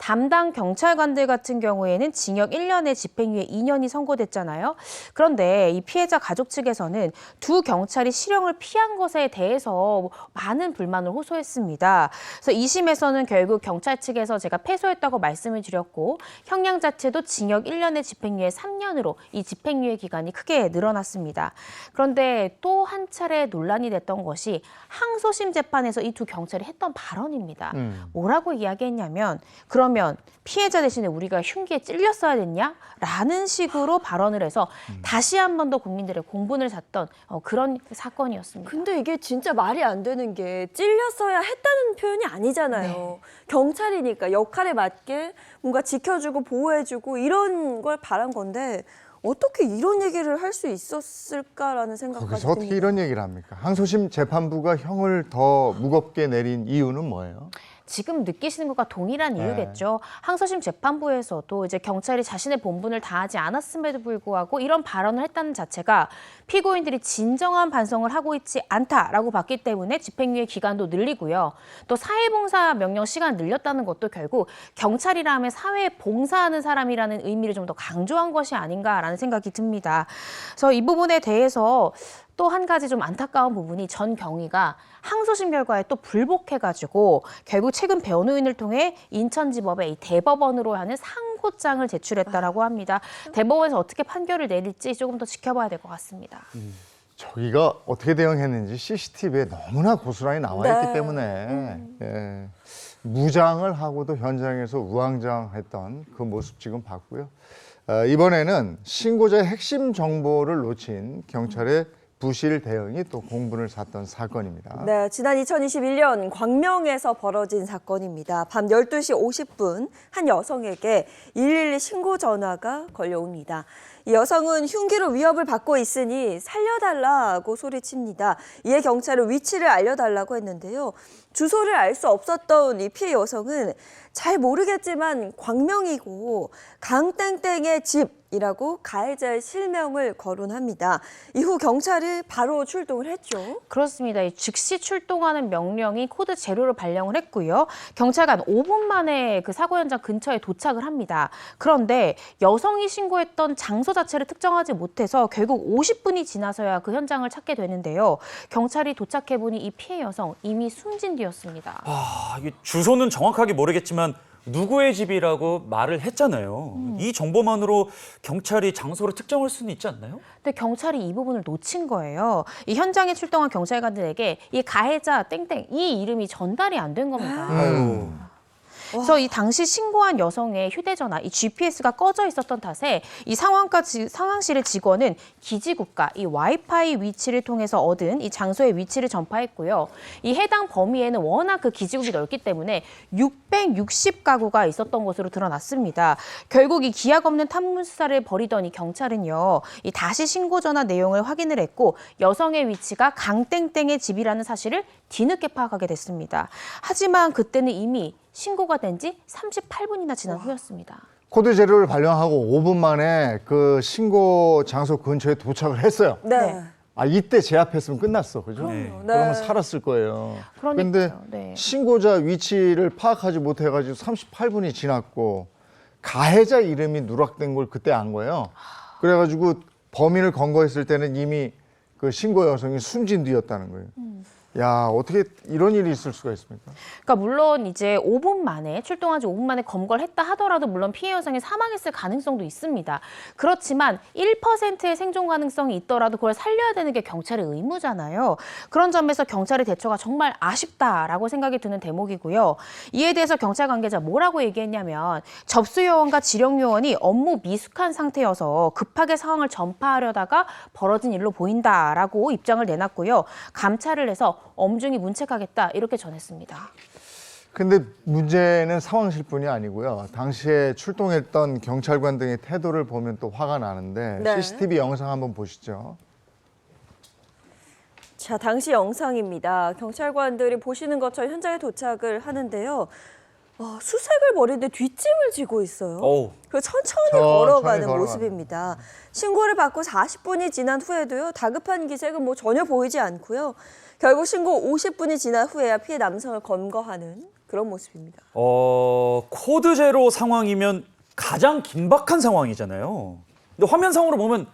담당 경찰관들 같은 경우에는 징역 1년에 집행유예 2년이 선고됐잖아요. 그런데 이 피해자 가족 측에서는 두 경찰이 실형을 피한 것에 대해서 많은 불만을 호소했습니다. 그래서 2심에서는 결국 경찰 측에서 제가 패소했다고 말씀을 드렸고 형량 자체도 징역 1년에 집행유예 3년으로 이 집행유예 기간이 크게 늘어났습니다. 그런데 또 한 차례 논란이 됐던 것이 항소심 재판에서 이 두 경찰이 했던 발언입니다. 뭐라고 이야기했냐면 그러면 피해자 대신에 우리가 흉기에 찔렸어야 됐냐? 라는 식으로 발언을 해서 다시 한 번 더 국민들의 공분을 샀던 그런 사건이었습니다. 근데 이게 진짜 말이 안 되는 게 찔렸어야 했다는 표현이 아니잖아요. 경찰이니까 역할에 맞게 뭔가 지켜주고 보호해주고 이런 걸 바란 건데 어떻게 이런 얘기를 할 수 있었을까라는 생각까지 거기서 어떻게 듭니다. 이런 얘기를 합니까? 항소심 재판부가 형을 더 무겁게 내린 이유는 뭐예요? 지금 느끼시는 것과 동일한 이유겠죠. 항소심 재판부에서도 이제 경찰이 자신의 본분을 다하지 않았음에도 불구하고 이런 발언을 했다는 자체가 피고인들이 진정한 반성을 하고 있지 않다라고 봤기 때문에 집행유예 기간도 늘리고요. 또 사회봉사 명령 시간 늘렸다는 것도 결국 경찰이라 하면 사회에 봉사하는 사람이라는 의미를 좀 더 강조한 것이 아닌가라는 생각이 듭니다. 그래서 이 부분에 대해서 또 한 가지 좀 안타까운 부분이 전 경위가 항소심 결과에 또 불복해가지고 결국 최근 변호인을 통해 인천지법에 이 대법원으로 하는 상고장을 제출했다라고 합니다. 대법원에서 어떻게 판결을 내릴지 조금 더 지켜봐야 될 것 같습니다. 저기가 어떻게 대응했는지 CCTV에 너무나 고스란히 나와 있기 네. 때문에 예, 무장을 하고도 현장에서 우왕좌왕했던 그 모습 지금 봤고요. 이번에는 신고자의 핵심 정보를 놓친 경찰의 부실 대응이 또 공분을 샀던 사건입니다. 네, 지난 2021년 광명에서 벌어진 사건입니다. 밤 12시 50분 한 여성에게 112 신고 전화가 걸려옵니다. 이 여성은 흉기로 위협을 받고 있으니 살려달라고 소리칩니다. 이에 경찰은 위치를 알려달라고 했는데요. 주소를 알 수 없었던 이 피해 여성은 잘 모르겠지만 광명이고 강땡땡의 집이라고 가해자의 실명을 거론합니다. 이후 경찰이 바로 출동을 했죠. 그렇습니다. 이 즉시 출동하는 명령이 코드 제로를 발령을 했고요. 경찰관 5분 만에 그 사고 현장 근처에 도착을 합니다. 그런데 여성이 신고했던 장소 자체를 특정하지 못해서 결국 50분이 지나서야 그 현장을 찾게 되는데요. 경찰이 도착해보니 이 피해 여성 이미 숨진 뒤였습니다. 이게 주소는 정확하게 모르겠지만 누구의 집이라고 말을 했잖아요. 이 정보만으로 경찰이 장소를 특정할 수는 있지 않나요? 근데 경찰이 이 부분을 놓친 거예요. 이 현장에 출동한 경찰관들에게 이 가해자 땡땡 이 이름이 전달이 안 된 겁니다. 그래서 이 당시 신고한 여성의 휴대전화, 이 GPS가 꺼져 있었던 탓에 이 상황실의 직원은 기지국가, 이 와이파이 위치를 통해서 얻은 이 장소의 위치를 전파했고요. 이 해당 범위에는 워낙 그 기지국이 넓기 때문에 660가구가 있었던 것으로 드러났습니다. 결국 이 기약 없는 탐문 수사를 벌이던 이 경찰은요, 이 다시 신고 전화 내용을 확인을 했고 여성의 위치가 강땡땡의 집이라는 사실을 뒤늦게 파악하게 됐습니다. 하지만 그때는 이미 신고가 된 지 38분이나 지난 후였습니다. 코드 제로를 발령하고 5분 만에 그 신고 장소 근처에 도착을 했어요. 네. 이때 제압했으면 끝났어, 그죠? 네. 그러면 살았을 거예요. 그러니까요. 그런데 네. 신고자 위치를 파악하지 못해가지고 38분이 지났고 가해자 이름이 누락된 걸 그때 안 거예요. 그래가지고 범인을 검거했을 때는 이미 그 신고 여성이 숨진 뒤였다는 거예요. 야, 어떻게 이런 일이 있을 수가 있습니까? 그러니까 물론 이제 5분 만에 출동한 지 5분 만에 검거를 했다 하더라도 물론 피해 여성이 사망했을 가능성도 있습니다. 그렇지만 1%의 생존 가능성이 있더라도 그걸 살려야 되는 게 경찰의 의무잖아요. 그런 점에서 경찰의 대처가 정말 아쉽다라고 생각이 드는 대목이고요. 이에 대해서 경찰 관계자 뭐라고 얘기했냐면 접수 요원과 지령 요원이 업무 미숙한 상태여서 급하게 상황을 전파하려다가 벌어진 일로 보인다라고 입장을 내놨고요. 감찰을 해서 엄중히 문책하겠다 이렇게 전했습니다. 근데 문제는 상황실뿐이 아니고요. 당시에 출동했던 경찰관 등의 태도를 보면 또 화가 나는데 네. CCTV 영상 한번 보시죠. 자, 당시 영상입니다. 경찰관들이 보시는 것처럼 현장에 도착을 하는데요. 수색을 벌이는데 뒷짐을 지고 있어요. 어우. 그 천천히 걸어가는 모습입니다. 신고를 받고 40분이 지난 후에도요. 다급한 기색은 전혀 보이지 않고요. 결국 신고 50분이 지난 후에야 피해 남성을 검거하는 그런 모습입니다. 코드 제로 상황이면 가장 긴박한 상황이잖아요. 근데 화면상으로 보면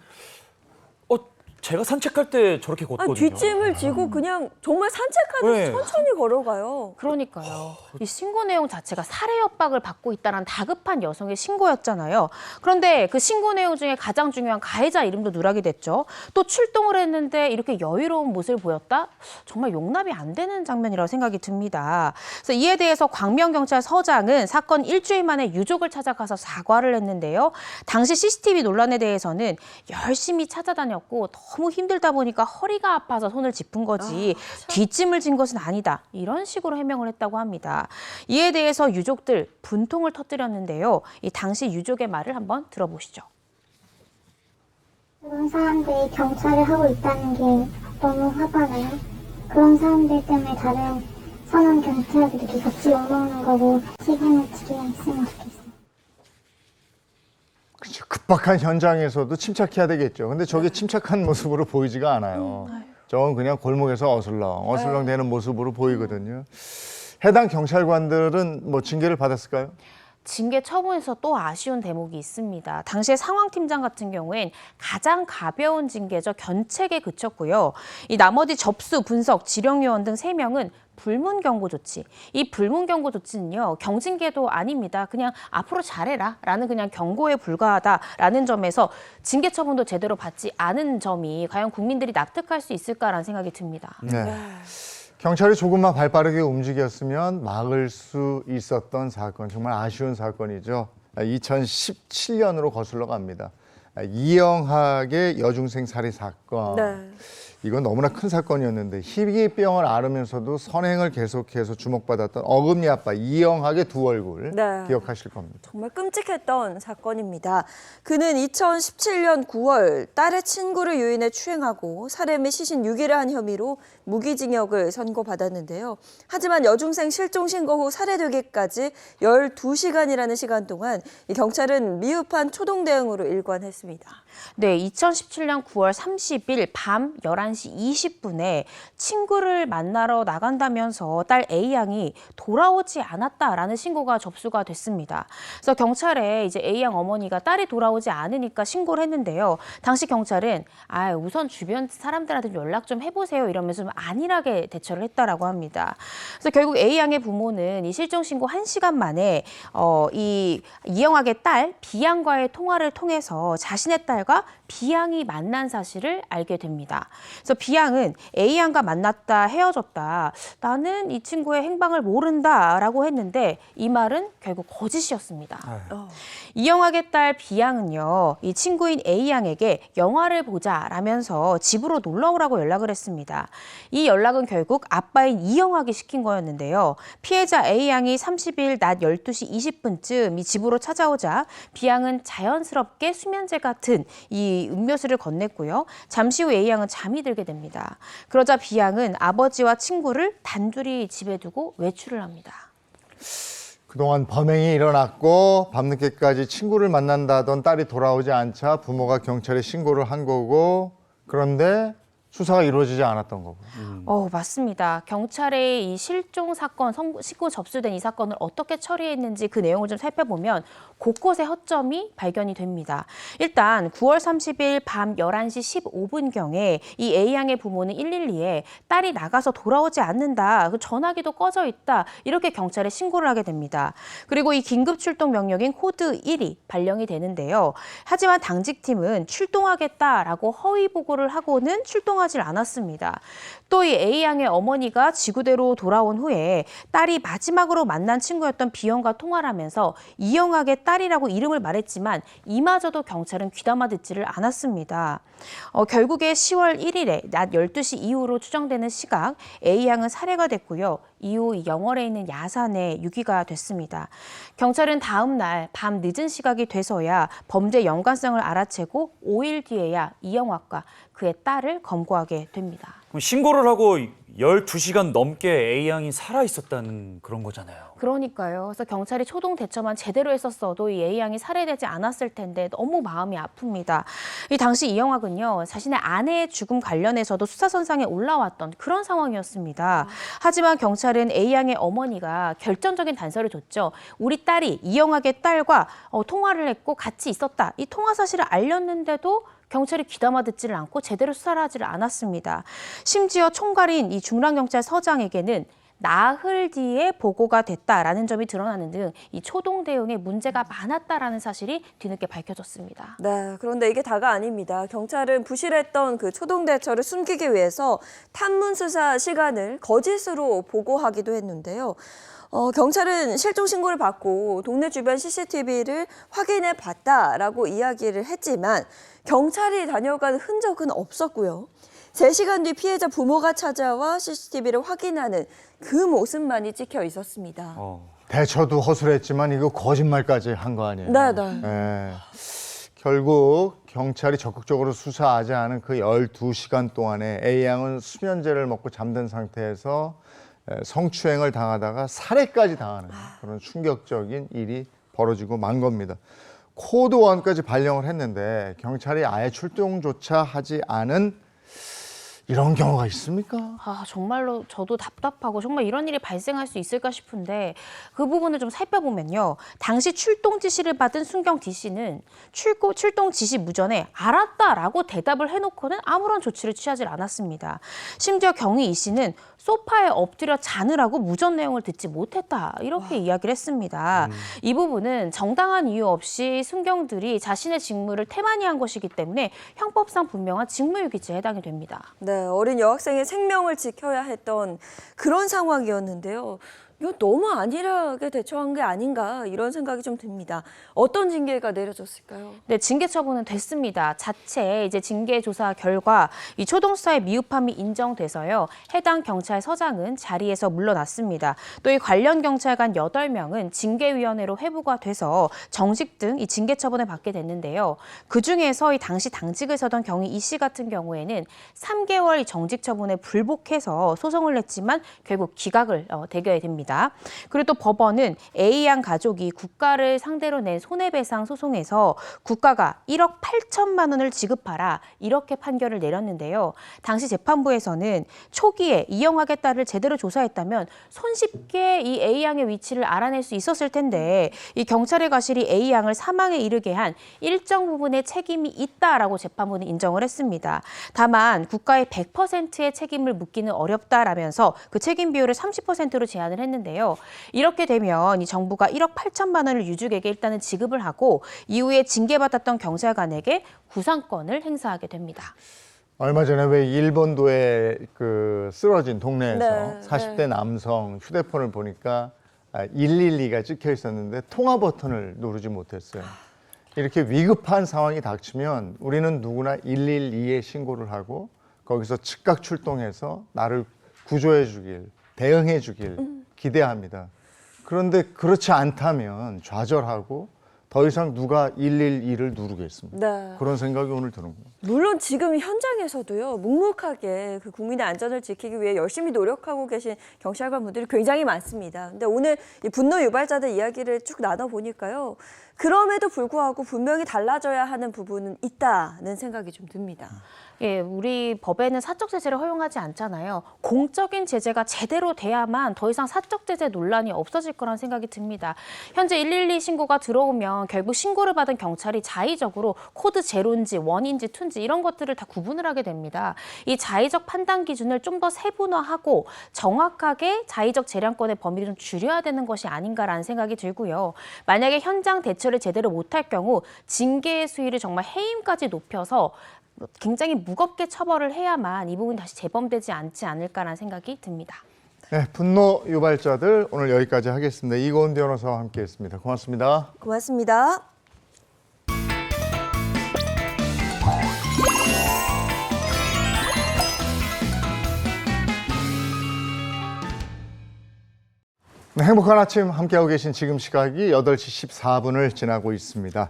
제가 산책할 때 저렇게 걷거든요. 아니, 뒷짐을 지고 그냥 정말 산책하듯이 네. 천천히 걸어가요. 그러니까요. 이 신고 내용 자체가 살해 협박을 받고 있다는 다급한 여성의 신고였잖아요. 그런데 그 신고 내용 중에 가장 중요한 가해자 이름도 누락이 됐죠. 또 출동을 했는데 이렇게 여유로운 모습을 보였다? 정말 용납이 안 되는 장면이라고 생각이 듭니다. 그래서 이에 대해서 광명경찰서장은 사건 일주일 만에 유족을 찾아가서 사과를 했는데요. 당시 CCTV 논란에 대해서는 열심히 찾아다녔고 너무 힘들다 보니까 허리가 아파서 손을 짚은 거지 뒷짐을 진 것은 아니다. 이런 식으로 해명을 했다고 합니다. 이에 대해서 유족들 분통을 터뜨렸는데요. 이 당시 유족의 말을 한번 들어보시죠. 그런 사람들이 경찰을 하고 있다는 게 너무 화가 나요. 그런 사람들 때문에 다른 선한 경찰들이 같이 욕먹는 거고 시간을 지게 했으면 좋겠어요. 그렇죠. 급박한 현장에서도 침착해야 되겠죠. 근데 저게 침착한 모습으로 보이지가 않아요. 저건 그냥 골목에서 어슬렁 되는 모습으로 보이거든요. 해당 경찰관들은 뭐 징계를 받았을까요? 징계 처분에서 또 아쉬운 대목이 있습니다. 당시에 상황팀장 같은 경우엔 가장 가벼운 징계죠. 견책에 그쳤고요. 이 나머지 접수, 분석, 지령요원 등 3명은 불문경고 조치. 이 불문경고 조치는요, 경징계도 아닙니다. 그냥 앞으로 잘해라 라는 그냥 경고에 불과하다라는 점에서 징계 처분도 제대로 받지 않은 점이 과연 국민들이 납득할 수 있을까라는 생각이 듭니다. 네. 경찰이 조금만 발빠르게 움직였으면 막을 수 있었던 사건, 정말 아쉬운 사건이죠. 2017년으로 거슬러 갑니다. 이영학의 여중생 살해 사건. 네. 이건 너무나 큰 사건이었는데 희귀병을 앓으면서도 선행을 계속해서 주목받았던 어금니 아빠 이영학의 두 얼굴 네. 기억하실 겁니다. 정말 끔찍했던 사건입니다. 그는 2017년 9월 딸의 친구를 유인해 추행하고 살해 및 시신 유기를 한 혐의로 무기징역을 선고받았는데요. 하지만 여중생 실종 신고 후 살해되기까지 12시간이라는 시간 동안 이 경찰은 미흡한 초동 대응으로 일관했습니다. 네, 2017년 9월 30일 밤 11시 20분에 친구를 만나러 나간다면서 딸 A양이 돌아오지 않았다라는 신고가 접수가 됐습니다. 그래서 경찰에 이제 A양 어머니가 딸이 돌아오지 않으니까 신고를 했는데요. 당시 경찰은 우선 주변 사람들한테 연락 좀 해보세요 이러면서 좀 안일하게 대처를 했다라고 합니다. 그래서 결국 A양의 부모는 이 실종 신고 1시간 만에 이 이영학의 딸 B양과의 통화를 통해서 자신의 딸과 B양이 만난 사실을 알게 됩니다. 그래서 B양은 A양과 만났다, 헤어졌다. 나는 이 친구의 행방을 모른다라고 했는데 이 말은 결국 거짓이었습니다. 이영학의 딸 B양은요, 이 친구인 A양에게 영화를 보자라면서 집으로 놀러 오라고 연락을 했습니다. 이 연락은 결국 아빠인 이영학이 시킨 거였는데요. 피해자 A양이 30일 낮 12시 20분쯤 이 집으로 찾아오자 B양은 자연스럽게 수면제 같은 이 음료수를 건넸고요. 잠시 후 A양은 잠이 들게 됩니다. 그러자 B양은 아버지와 친구를 단둘이 집에 두고 외출을 합니다. 그동안 범행이 일어났고 밤늦게까지 친구를 만난다던 딸이 돌아오지 않자 부모가 경찰에 신고를 한 거고 그런데 수사가 이루어지지 않았던 거고. 맞습니다. 경찰의 이 실종 사건, 신고 접수된 이 사건을 어떻게 처리했는지 그 내용을 좀 살펴보면 곳곳에 허점이 발견이 됩니다. 일단 9월 30일 밤 11시 15분경에 이 A양의 부모는 112에 딸이 나가서 돌아오지 않는다, 전화기도 꺼져 있다, 이렇게 경찰에 신고를 하게 됩니다. 그리고 이 긴급 출동 명령인 코드 1이 발령이 되는데요. 하지만 당직팀은 출동하겠다라고 허위 보고를 하고는 출동하지 않았습니다. 또 이 A양의 어머니가 지구대로 돌아온 후에 딸이 마지막으로 만난 친구였던 B형과 통화를 하면서 이영학의 딸이라고 이름을 말했지만 이마저도 경찰은 귀담아 듣지를 않았습니다. 결국에 10월 1일에 낮 12시 이후로 추정되는 시각 A양은 살해가 됐고요. 이후 영월에 있는 야산에 유기가 됐습니다. 경찰은 다음 날 밤 늦은 시각이 돼서야 범죄 연관성을 알아채고 5일 뒤에야 이영학과 그의 딸을 검거하게 됩니다. 그럼 신고를 하고 12시간 넘게 A양이 살아 있었다는 그런 거잖아요. 그러니까요. 그래서 경찰이 초동 대처만 제대로 했었어도 이 A양이 살해되지 않았을 텐데 너무 마음이 아픕니다. 이 당시 이영학은요, 자신의 아내의 죽음 관련해서도 수사선상에 올라왔던 그런 상황이었습니다. 하지만 경찰은 A양의 어머니가 결정적인 단서를 줬죠. 우리 딸이 이영학의 딸과 통화를 했고 같이 있었다. 이 통화 사실을 알렸는데도 경찰이 귀담아 듣지를 않고 제대로 수사를 하지를 않았습니다. 심지어 총괄인 이 중랑경찰서장에게는 나흘 뒤에 보고가 됐다라는 점이 드러나는 등 이 초동 대응에 문제가 많았다라는 사실이 뒤늦게 밝혀졌습니다. 네, 그런데 이게 다가 아닙니다. 경찰은 부실했던 그 초동 대처를 숨기기 위해서 탐문 수사 시간을 거짓으로 보고하기도 했는데요. 경찰은 실종 신고를 받고 동네 주변 CCTV를 확인해 봤다라고 이야기를 했지만 경찰이 다녀간 흔적은 없었고요. 3시간 뒤 피해자 부모가 찾아와 CCTV를 확인하는 그 모습만이 찍혀 있었습니다. 대처도 허술했지만 이거 거짓말까지 한 거 아니에요? 네. 예. 결국 경찰이 적극적으로 수사하지 않은 그 12시간 동안에 A양은 수면제를 먹고 잠든 상태에서 성추행을 당하다가 살해까지 당하는 그런 충격적인 일이 벌어지고 만 겁니다. 코드 1까지 발령을 했는데 경찰이 아예 출동조차 하지 않은 이런 경우가 있습니까? 정말로 저도 답답하고 정말 이런 일이 발생할 수 있을까 싶은데 그 부분을 좀 살펴보면요. 당시 출동 지시를 받은 순경 D씨는 출동 지시 무전에 알았다라고 대답을 해놓고는 아무런 조치를 취하지 않았습니다. 심지어 경위 E씨는 소파에 엎드려 자느라고 무전 내용을 듣지 못했다 이렇게 이야기를 했습니다. 이 부분은 정당한 이유 없이 순경들이 자신의 직무를 태만히한 것이기 때문에 형법상 분명한 직무유기죄에 해당이 됩니다. 네, 어린 여학생의 생명을 지켜야 했던 그런 상황이었는데요. 이거 너무 안일하게 대처한 게 아닌가 이런 생각이 좀 듭니다. 어떤 징계가 내려졌을까요? 네, 징계 처분은 됐습니다. 자체 이제 징계 조사 결과 이 초동 수사의 미흡함이 인정돼서요. 해당 경찰서장은 자리에서 물러났습니다. 또 이 관련 경찰관 8명은 징계위원회로 회부가 돼서 정직 등 이 징계 처분을 받게 됐는데요. 그 중에서 이 당시 당직을 서던 경위 이 씨 같은 경우에는 3개월 정직 처분에 불복해서 소송을 냈지만 결국 기각을 대겨야 됩니다. 그리고 또 법원은 A양 가족이 국가를 상대로 낸 손해배상 소송에서 국가가 1억 8천만 원을 지급하라 이렇게 판결을 내렸는데요. 당시 재판부에서는 초기에 이영학의 딸을 제대로 조사했다면 손쉽게 이 A양의 위치를 알아낼 수 있었을 텐데 이 경찰의 과실이 A양을 사망에 이르게 한 일정 부분의 책임이 있다라고 재판부는 인정을 했습니다. 다만 국가의 100%의 책임을 묻기는 어렵다라면서 그 책임 비율을 30%로 제한을 했는데요. 이렇게 되면 이 정부가 1억 8천만 원을 유족에게 일단은 지급을 하고 이후에 징계받았던 경찰관에게 구상권을 행사하게 됩니다. 얼마 전에 왜 일본도에 그 쓰러진 동네에서 네, 40대 남성 휴대폰을 보니까 112가 찍혀 있었는데 통화 버튼을 누르지 못했어요. 이렇게 위급한 상황이 닥치면 우리는 누구나 112에 신고를 하고 거기서 즉각 출동해서 나를 구조해 주길, 대응해 주길 기대합니다. 그런데 그렇지 않다면 좌절하고 더 이상 누가 112를 누르겠습니까? 네. 그런 생각이 오늘 드는 거예요. 물론 지금 현장에서도요, 묵묵하게 그 국민의 안전을 지키기 위해 열심히 노력하고 계신 경찰관 분들이 굉장히 많습니다. 근데 오늘 이 분노 유발자들 이야기를 쭉 나눠보니까요, 그럼에도 불구하고 분명히 달라져야 하는 부분은 있다는 생각이 좀 듭니다. 예, 우리 법에는 사적 제재를 허용하지 않잖아요. 공적인 제재가 제대로 돼야만 더 이상 사적 제재 논란이 없어질 거란 생각이 듭니다. 현재 112 신고가 들어오면 결국 신고를 받은 경찰이 자의적으로 코드 제로인지 원인지 투인지 이런 것들을 다 구분을 하게 됩니다. 이 자의적 판단 기준을 좀 더 세분화하고 정확하게 자의적 재량권의 범위를 좀 줄여야 되는 것이 아닌가라는 생각이 들고요. 만약에 현장 대처를 제대로 못할 경우 징계의 수위를 정말 해임까지 높여서 굉장히 무겁게 처벌을 해야만 이 부분이 다시 재범되지 않지 않을까라는 생각이 듭니다. 네, 분노 유발자들 오늘 여기까지 하겠습니다. 이고은 변호사와 함께했습니다. 고맙습니다. 고맙습니다. 네, 행복한 아침 함께하고 계신 지금 시각이 8시 14분을 지나고 있습니다.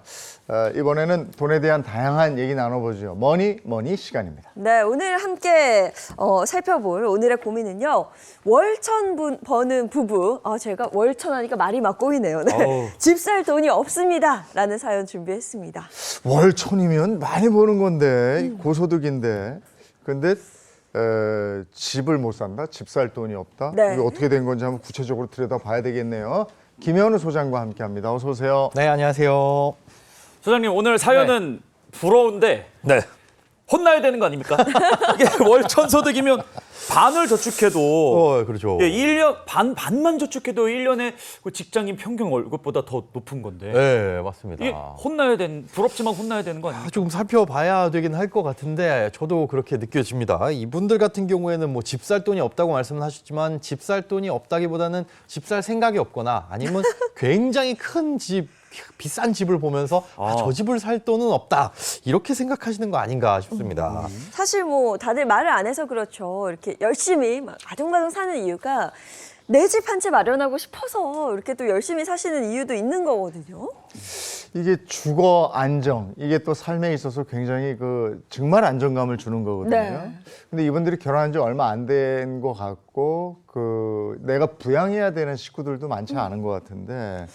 이번에는 돈에 대한 다양한 얘기 나눠보죠. 머니 시간입니다. 네, 오늘 함께 살펴볼 오늘의 고민은요. 월천 버는 부부. 제가 월천 하니까 말이 막 꼬이네요. 네. 어우. 집 살 돈이 없습니다. 라는 사연 준비했습니다. 월천이면 많이 버는 건데 고소득인데 근데 집을 못 산다? 집 살 돈이 없다? 네. 이게 어떻게 된 건지 한번 구체적으로 들여다봐야 되겠네요. 김현우 소장과 함께합니다. 어서 오세요. 네, 안녕하세요. 소장님 오늘 사연은 부러운데 네. 혼나야 되는 거 아닙니까? 이게 월천 소득이면 반을 저축해도 그렇죠. 예, 1년 반만 저축해도 1년에 그 직장인 평균 월급보다 더 높은 건데. 네, 맞습니다. 이게 부럽지만 혼나야 되는 거 아닙니까? 조금 살펴봐야 되긴 할 것 같은데 저도 그렇게 느껴집니다. 이분들 같은 경우에는 뭐 집 살 돈이 없다고 말씀을 하셨지만 집 살 돈이 없다기보다는 집 살 생각이 없거나 아니면 굉장히 큰 집, 비싼 집을 보면서 저 집을 살 돈은 없다 이렇게 생각하시는 거 아닌가 싶습니다. 사실 뭐 다들 말을 안 해서 그렇죠. 이렇게 열심히 막 아둥바둥 사는 이유가 내 집 한 채 마련하고 싶어서 이렇게 또 열심히 사시는 이유도 있는 거거든요. 이게 주거 안정, 이게 또 삶에 있어서 굉장히 정말 안정감을 주는 거거든요. 네. 근데 이분들이 결혼한 지 얼마 안 된 것 같고, 내가 부양해야 되는 식구들도 많지 않은 것 같은데,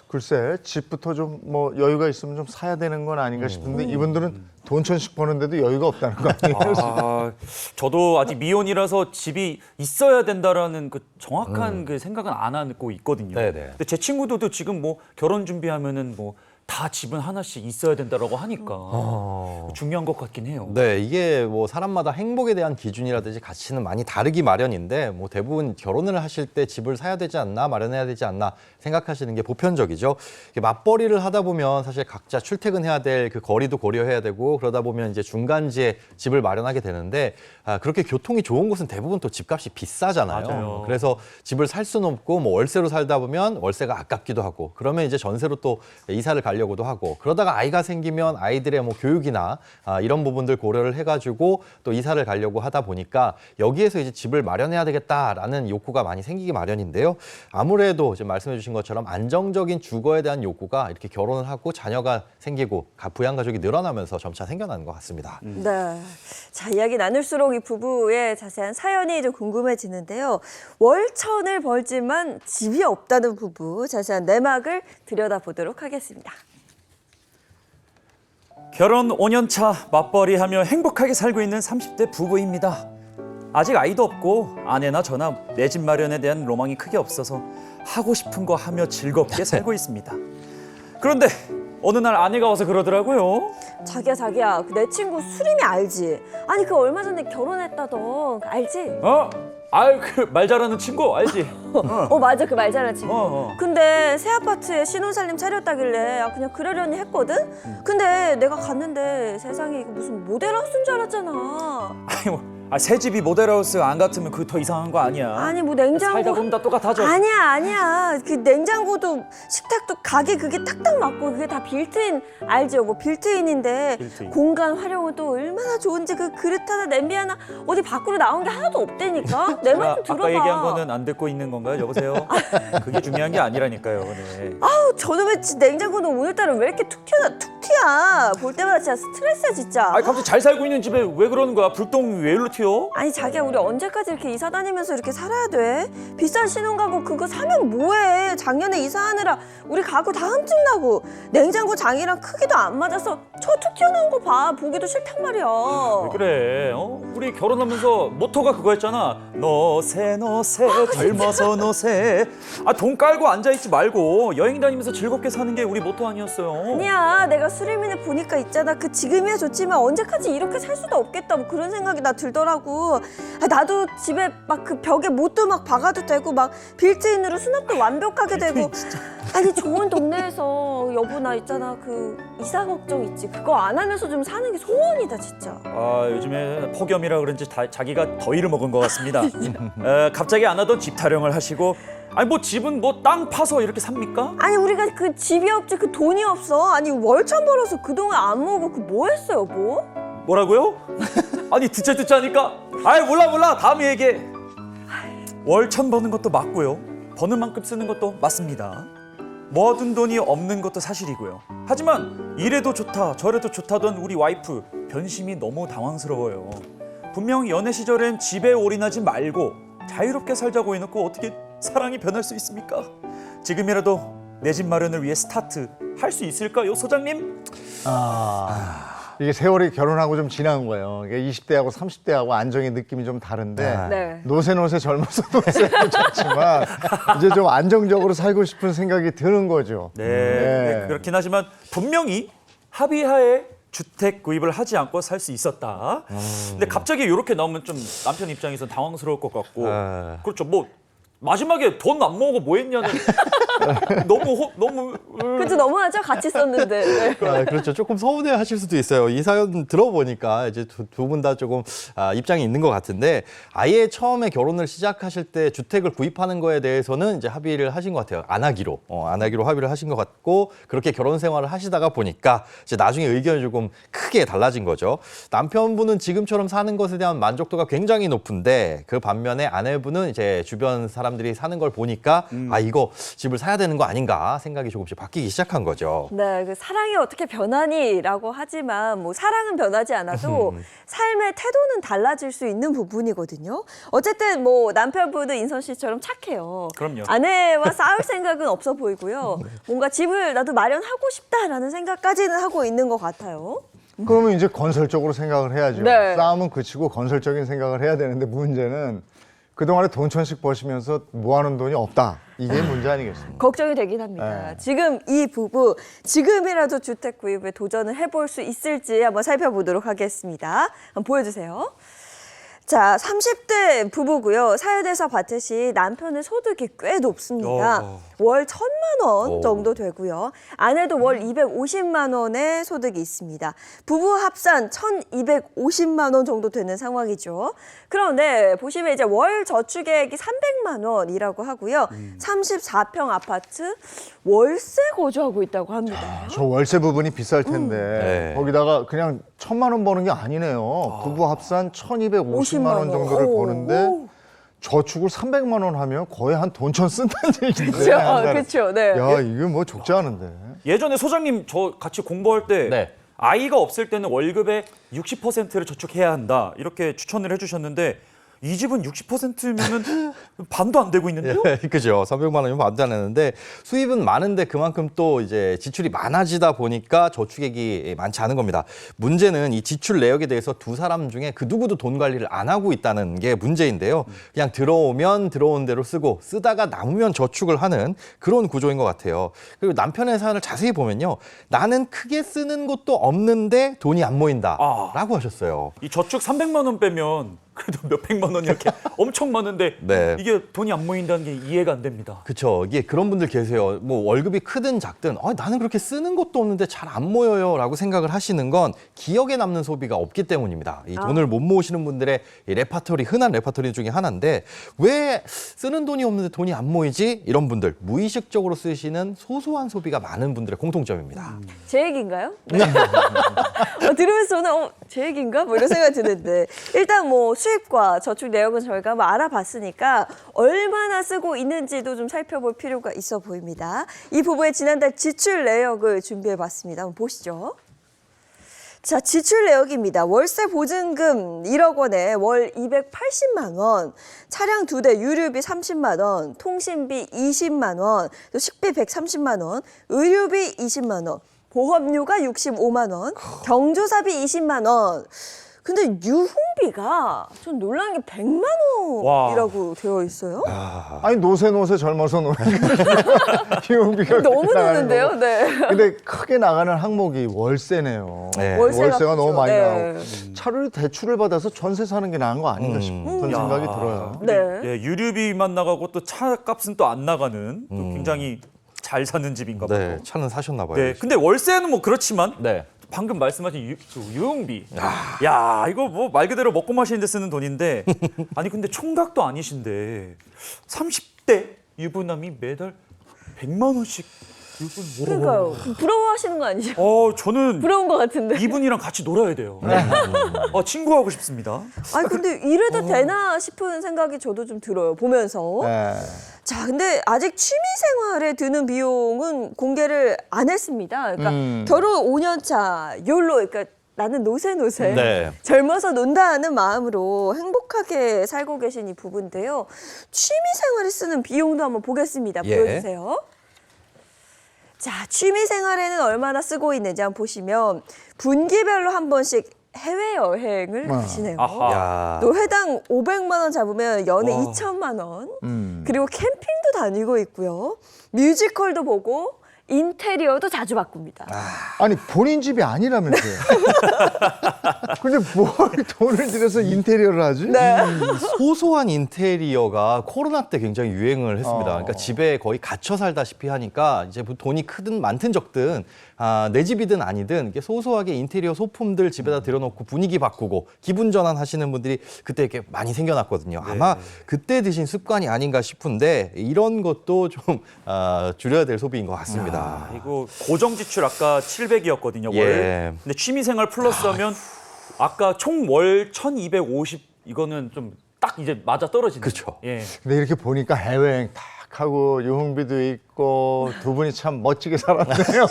글쎄, 집부터 좀 뭐 여유가 있으면 좀 사야 되는 건 아닌가 싶은데, 이분들은 돈 1,000씩 버는데도 여유가 없다는 거 아니에요? 저도 아직 미혼이라서 집이 있어야 된다라는 그 정확한 그 생각은 안 하고 있거든요. 네네. 근데 제 친구들도 지금 뭐 결혼 준비하면은 뭐 다 집은 하나씩 있어야 된다라고 하니까 중요한 것 같긴 해요. 네, 이게 뭐 사람마다 행복에 대한 기준이라든지 가치는 많이 다르기 마련인데 뭐 대부분 결혼을 하실 때 집을 사야 되지 않나 마련해야 되지 않나 생각하시는 게 보편적이죠. 이게 맞벌이를 하다 보면 사실 각자 출퇴근해야 될 그 거리도 고려해야 되고 그러다 보면 이제 중간지에 집을 마련하게 되는데 그렇게 교통이 좋은 곳은 대부분 또 집값이 비싸잖아요. 맞아요. 그래서 집을 살 수는 없고 뭐 월세로 살다 보면 월세가 아깝기도 하고 그러면 이제 전세로 또 이사를 가려고도 하고 그러다가 아이가 생기면 아이들의 뭐 교육이나 이런 부분들 고려를 해가지고 또 이사를 가려고 하다 보니까 여기에서 이제 집을 마련해야 되겠다라는 욕구가 많이 생기기 마련인데요. 아무래도 지금 말씀해주신 것처럼 안정적인 주거에 대한 욕구가 이렇게 결혼을 하고 자녀가 생기고 부양 가족이 늘어나면서 점차 생겨나는 것 같습니다. 네. 자, 이야기 나눌수록 이 부부의 자세한 사연이 좀 궁금해지는데요. 월천을 벌지만 집이 없다는 부부, 자세한 내막을 들여다보도록 하겠습니다. 결혼 5년 차 맞벌이하며 행복하게 살고 있는 30대 부부입니다. 아직 아이도 없고 아내나 저나 내 집 마련에 대한 로망이 크게 없어서 하고 싶은 거 하며 즐겁게 살고 있습니다. 그런데 어느 날 아내가 와서 그러더라고요. 자기야, 내 친구 수림이 알지? 아니, 그 얼마 전에 결혼했다던 알지? 아유, 그 말 잘하는 친구 알지? 맞아, 그 말 잘하는 친구. 어. 근데 새 아파트에 신혼살림 차렸다길래 그냥 그러려니 했거든? 근데 내가 갔는데 세상에 이거 무슨 모델하우스인 줄 알았잖아. 새 집이 모델하우스 안 같으면 그거 더 이상한 거 아니야? 아니, 뭐 냉장고. 살다 보면 다 똑같아져. 아니야. 그 냉장고도 식탁도 가게 그게 딱딱 맞고 그게 다 빌트인 알죠? 뭐 빌트인인데 빌트인. 공간 활용은 또 얼마나 좋은지 그 그릇 하나 냄비 하나 어디 밖으로 나온 게 하나도 없다니까? 내 말 좀 들어봐. 아까 얘기한 거는 안 듣고 있는 건가요? 여보세요? 그게 중요한 게 아니라니까요. 네. 저놈의 냉장고는 오늘따라 왜 이렇게 툭 튀야? 볼 때마다 진짜 스트레스야 진짜. 아니 갑자기 잘 살고 있는 집에 왜 그러는 거야? 불똥 왜 일로 튀어? 아니 자기야, 우리 언제까지 이렇게 이사 다니면서 이렇게 살아야 돼? 비싼 신혼가구 그거 사면 뭐해? 작년에 이사하느라 우리 가구 다 흠집나고 냉장고 장이랑 크기도 안 맞아서 저 툭 튀어나온 거 봐. 보기도 싫단 말이야. 왜 그래? 우리 결혼하면서 모토가 그거였잖아. 너새 젊어서 너새. 돈 깔고 앉아있지 말고 여행 다니면서 즐겁게 사는 게 우리 모토 아니었어요. 아니야, 내가 수리민을 보니까 있잖아. 그 지금이야 좋지만 언제까지 이렇게 살 수도 없겠다 뭐 그런 생각이 나 들더라고. 나도 집에 막 그 벽에 못도 막 박아도 되고 막 빌트인으로 수납도 완벽하게 되고. 아니 좋은 동네에서 여보 나 있잖아 그 이사 걱정 있지. 그거 안 하면서 좀 사는 게 소원이다 진짜. 요즘에 폭염이라 그런지 자기가 더위를 먹은 것 같습니다. 갑자기 안 하던 집 타령을 하시고 아니 뭐 집은 뭐 땅 파서 이렇게 삽니까? 아니 우리가 그 집이 없지 그 돈이 없어. 아니 월천 벌어서 그동안 안 먹고 그 뭐 했어 여보? 뭐라고요? 아니 듣자 하니까 아이 몰라 다음에 얘기해. 월천 버는 것도 맞고요. 버는 만큼 쓰는 것도 맞습니다. 모아둔 돈이 없는 것도 사실이고요. 하지만 이래도 좋다 저래도 좋다던 우리 와이프 변심이 너무 당황스러워요. 분명 연애 시절엔 집에 올인하지 말고 자유롭게 살자고 해놓고 어떻게 사랑이 변할 수 있습니까? 지금이라도 내 집 마련을 위해 스타트 할 수 있을까요, 소장님? 이게 세월이 결혼하고 좀 지난 거예요. 이게 20대하고 30대하고 안정의 느낌이 좀 다른데 네. 노세 젊어서 노세도 좋지만 이제 좀 안정적으로 살고 싶은 생각이 드는 거죠. 네, 그렇긴 하지만 분명히 합의하에 주택 구입을 하지 않고 살 수 있었다. 근데 갑자기 이렇게 나오면 좀 남편 입장에서 당황스러울 것 같고 그렇죠. 뭐 마지막에 돈 안 모으고 뭐 했냐는 너무 그렇죠. 너무하죠. 같이 썼는데. 네. 그렇죠. 조금 서운해하실 수도 있어요. 이 사연 들어보니까 이제 두 분 다 조금 입장이 있는 것 같은데 아예 처음에 결혼을 시작하실 때 주택을 구입하는 거에 대해서는 이제 합의를 하신 것 같아요. 안 하기로 합의를 하신 것 같고 그렇게 결혼 생활을 하시다가 보니까 이제 나중에 의견이 조금 크게 달라진 거죠. 남편분은 지금처럼 사는 것에 대한 만족도가 굉장히 높은데 그 반면에 아내분은 이제 주변 사람들이 사는 걸 보니까 이거 집을 사야 되는 거 아닌가 생각이 조금씩 바뀌기 시작한 거죠. 네, 그 사랑이 어떻게 변하니라고 하지만 뭐 사랑은 변하지 않아도 삶의 태도는 달라질 수 있는 부분이거든요. 어쨌든 뭐 남편분은 인선 씨처럼 착해요. 그럼요. 아내와 싸울 생각은 없어 보이고요. 뭔가 집을 나도 마련하고 싶다라는 생각까지는 하고 있는 것 같아요. 그러면 이제 건설적으로 생각을 해야죠. 네. 싸움은 그치고 건설적인 생각을 해야 되는데 문제는 그동안에 돈 천씩 버시면서 모아놓은 돈이 없다. 이게 문제 아니겠습니까? 걱정이 되긴 합니다. 네. 지금 이 부부 지금이라도 주택 구입에 도전을 해볼 수 있을지 한번 살펴보도록 하겠습니다. 한번 보여주세요. 자, 30대 부부고요. 사연에서 봤듯이 남편의 소득이 꽤 높습니다. 월 1,000만 원 정도 되고요. 아내도 월 250만 원의 소득이 있습니다. 부부 합산 1,250만 원 정도 되는 상황이죠. 그런데 보시면 이제 월 저축액이 300만 원이라고 하고요. 34평 아파트 월세 거주하고 있다고 합니다. 저 월세 부분이 비쌀 텐데 네. 거기다가 그냥 1,000만 원 버는 게 아니네요. 부부 합산 1,250만 원 정도를 버는데 저축을 300만 원 하면 거의 한 돈천 쓴다는 얘기인데. 그렇죠. 네. 야, 이게 뭐 적지 않은데. 예전에 소장님 저 같이 공부할 때 네. 아이가 없을 때는 월급의 60%를 저축해야 한다 이렇게 추천을 해주셨는데 이 집은 60%면은 반도 안 되고 있는데요? 그죠. 300만 원이면 반도 안 하는데 수입은 많은데 그만큼 또 이제 지출이 많아지다 보니까 저축액이 많지 않은 겁니다. 문제는 이 지출 내역에 대해서 두 사람 중에 그 누구도 돈 관리를 안 하고 있다는 게 문제인데요. 그냥 들어오면 들어온 대로 쓰고 쓰다가 남으면 저축을 하는 그런 구조인 것 같아요. 그리고 남편의 사연을 자세히 보면요. 나는 크게 쓰는 것도 없는데 돈이 안 모인다라고 하셨어요. 이 저축 300만 원 빼면 그래도 몇백만 원 이렇게 엄청 많은데 네. 이게 돈이 안 모인다는 게 이해가 안 됩니다. 그렇죠. 이게 그런 분들 계세요. 뭐 월급이 크든 작든 나는 그렇게 쓰는 것도 없는데 잘 안 모여요라고 생각을 하시는 건 기억에 남는 소비가 없기 때문입니다. 이 돈을 못 모으시는 분들의 이 레파토리 흔한 레파토리 중에 하나인데 왜 쓰는 돈이 없는데 돈이 안 모이지? 이런 분들 무의식적으로 쓰시는 소소한 소비가 많은 분들의 공통점입니다. 제 얘기인가요? 네. 들으면서 저는 제 얘기인가? 뭐 이런 생각이 드는데 일단 뭐 수입과 저축 내역은 저희가 뭐 알아봤으니까 얼마나 쓰고 있는지도 좀 살펴볼 필요가 있어 보입니다. 이 부부의 지난달 지출 내역을 준비해봤습니다. 한번 보시죠. 자, 지출 내역입니다. 월세 보증금 1억 원에 월 280만 원, 차량 2대 유류비 30만 원, 통신비 20만 원, 또 식비 130만 원, 의료비 20만 원, 보험료가 65만 원, 경조사비 20만 원. 근데 유흥비가 좀 놀란 게 100만 원이라고 되어 있어요. 아니 노세 젊어서 노는 비용비가 너무 드는데요, 네. 근데 크게 나가는 항목이 월세네요. 네. 월세가 너무 많이 네. 나오고 차라리 대출을 받아서 전세 사는 게 나은 거 아닌가 싶은 생각이 들어요. 네. 예, 유류비만 나가고 또 차 값은 또 안 나가는 또 굉장히 잘 사는 집인가 봐요. 네, 차는 사셨나 봐요. 네, 근데 월세는 뭐 그렇지만 네. 방금 말씀하신 유흥비. 야, 이거 뭐 말 그대로 먹고 마시는 데 쓰는 돈인데 아니 근데 총각도 아니신데 30대 유부남이 매달 100만 원씩 유분. 그러니까요. 부러워하시는 거 아니죠? 저는 부러운 것 같은데. 이분이랑 같이 놀아야 돼요. 친구하고 싶습니다. 아니 근데 이래도 되나 싶은 생각이 저도 좀 들어요. 보면서. 네. 자, 근데 아직 취미 생활에 드는 비용은 공개를 안 했습니다. 그러니까 결혼 5년 차, 욜로, 그러니까 나는 노세 네. 젊어서 논다는 마음으로 행복하게 살고 계신 이 부부인데요. 취미 생활에 쓰는 비용도 한번 보겠습니다. 예. 보여주세요. 자, 취미 생활에는 얼마나 쓰고 있는지 한번 보시면 분기별로 한 번씩 해외여행을 가시네요. 아하. 야. 또 회당 500만 원 잡으면 연에 와. 2천만 원. 그리고 캠핑도 다니고 있고요. 뮤지컬도 보고 인테리어도 자주 바꿉니다. 아니 본인 집이 아니라면서요. 근데 뭘 돈을 들여서 인테리어를 하지? 네. 소소한 인테리어가 코로나 때 굉장히 유행을 했습니다. 그러니까 집에 거의 갇혀 살다시피 하니까 이제 돈이 크든 많든 적든 내 집이든 아니든 이렇게 소소하게 인테리어 소품들 집에다 들여놓고 분위기 바꾸고 기분 전환 하시는 분들이 그때 이렇게 많이 생겨났거든요. 아마 그때 드신 습관이 아닌가 싶은데 이런 것도 좀 줄여야 될 소비인 것 같습니다. 이거 고정 지출 아까 700이었거든요. 예. 월. 근데 취미 생활 플러스 하면 아까 총 월 1,250 이거는 좀 딱 이제 맞아 떨어지네요. 그렇죠. 예. 근데 이렇게 보니까 해외여행 탁 하고 유흥비도 있고 두 분이 참 멋지게 살았네요.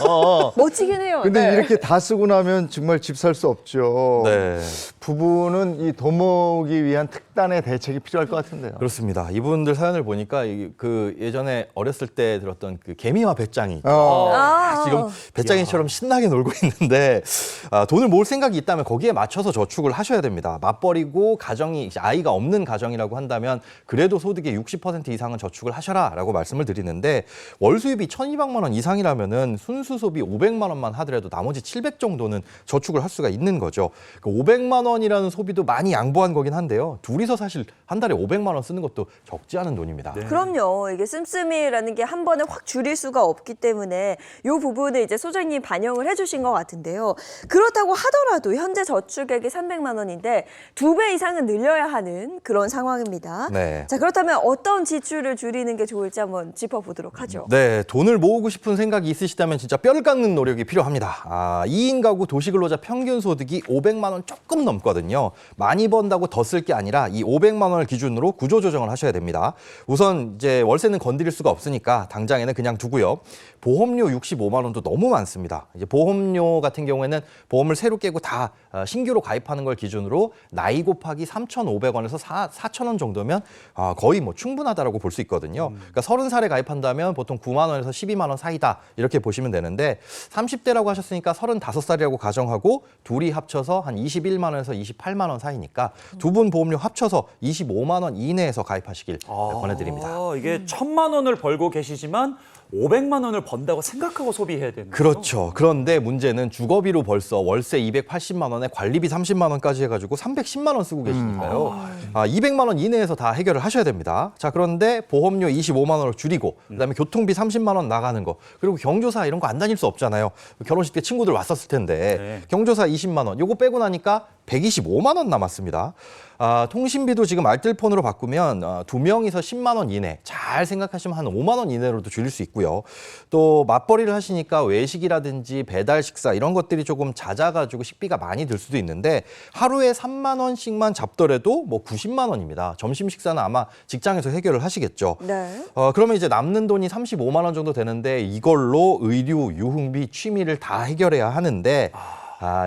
멋지긴 해요. 근데 네. 이렇게 다 쓰고 나면 정말 집 살 수 없죠. 네. 부부는 이 돈 모으기 위한 특단의 대책이 필요할 것 같은데요. 그렇습니다. 이분들 사연을 보니까 그 예전에 어렸을 때 들었던 그 개미와 배짱이 지금 배짱이처럼 신나게 놀고 있는데 돈을 모을 생각이 있다면 거기에 맞춰서 저축을 하셔야 됩니다. 맞벌이고 가정이 아이가 없는 가정이라고 한다면 그래도 소득의 60% 이상은 저축을 하셔라라고 말씀을 드리는데 월 수입이 1,200만 원 이상이라면은 순수 소비 500만 원만 하더라도 나머지 700 정도는 저축을 할 수가 있는 거죠. 그 500만 원이라는 소비도 많이 양보한 거긴 한데요. 둘이서 사실 한 달에 500만 원 쓰는 것도 적지 않은 돈입니다. 그럼요. 이게 씀씀이라는 게 한 번에 확 줄일 수가 없기 때문에 이 부분을 이제 소장님이 반영을 해주신 것 같은데요. 그렇다고 하더라도 현재 저축액이 300만 원인데 2배 이상은 늘려야 하는 그런 상황입니다. 네. 자, 그렇다면 어떤 지출을 줄이는 게 좋을지 한번 짚어보도록 하죠. 네, 돈을 모으고 싶은 생각이 있으시다면 진짜 뼈를 깎는 노력이 필요합니다. 2인 가구 도시근로자 평균 소득이 500만 원 조금 넘거든요. 많이 번다고 더 쓸 게 아니라 이 500만 원을 기준으로 구조조정을 하셔야 됩니다. 우선 이제 월세는 건드릴 수가 없으니까 당장에는 그냥 두고요. 보험료 65만 원도 너무 많습니다. 이제 보험료 같은 경우에는 보험을 새로 깨고 다 신규로 가입하는 걸 기준으로 나이 곱하기 3,500원에서 4,000원 정도면 거의 뭐 충분하다라고 볼 수 있거든요. 그러니까 30살에 가입한다면 보통 9만 원에서 12만 원 사이다 이렇게 보시면 되는데 30대라고 하셨으니까 35살이라고 가정하고 둘이 합쳐서 한 21만 원에서 28만 원 사이니까 두 분 보험료 합쳐서 25만 원 이내에서 가입하시길 권해드립니다. 이게 1,000만 원을 벌고 계시지만 500만 원을 번다고 생각하고 소비해야 되는 거죠? 그렇죠. 그런데 문제는 주거비로 벌써 월세 280만 원에 관리비 30만 원까지 해가지고 310만 원 쓰고 계시니까요. 200만 원 이내에서 다 해결을 하셔야 됩니다. 자, 그런데 보험료 25만 원을 줄이고 그다음에 교통비 30만 원 나가는 거 그리고 경조사 이런 거 안 다닐 수 없잖아요. 결혼식 때 친구들 왔었을 텐데 네. 경조사 20만 원 요거 빼고 나니까 125만 원 남았습니다. 통신비도 지금 알뜰폰으로 바꾸면 2명이서 10만 원 이내 잘 생각하시면 한 5만 원 이내로도 줄일 수 있고요. 또 맞벌이를 하시니까 외식이라든지 배달 식사 이런 것들이 조금 잦아가지고 식비가 많이 들 수도 있는데 하루에 3만 원씩만 잡더라도 뭐 90만 원입니다. 점심 식사는 아마 직장에서 해결을 하시겠죠. 네. 그러면 이제 남는 돈이 35만 원 정도 되는데 이걸로 의류, 유흥비, 취미를 다 해결해야 하는데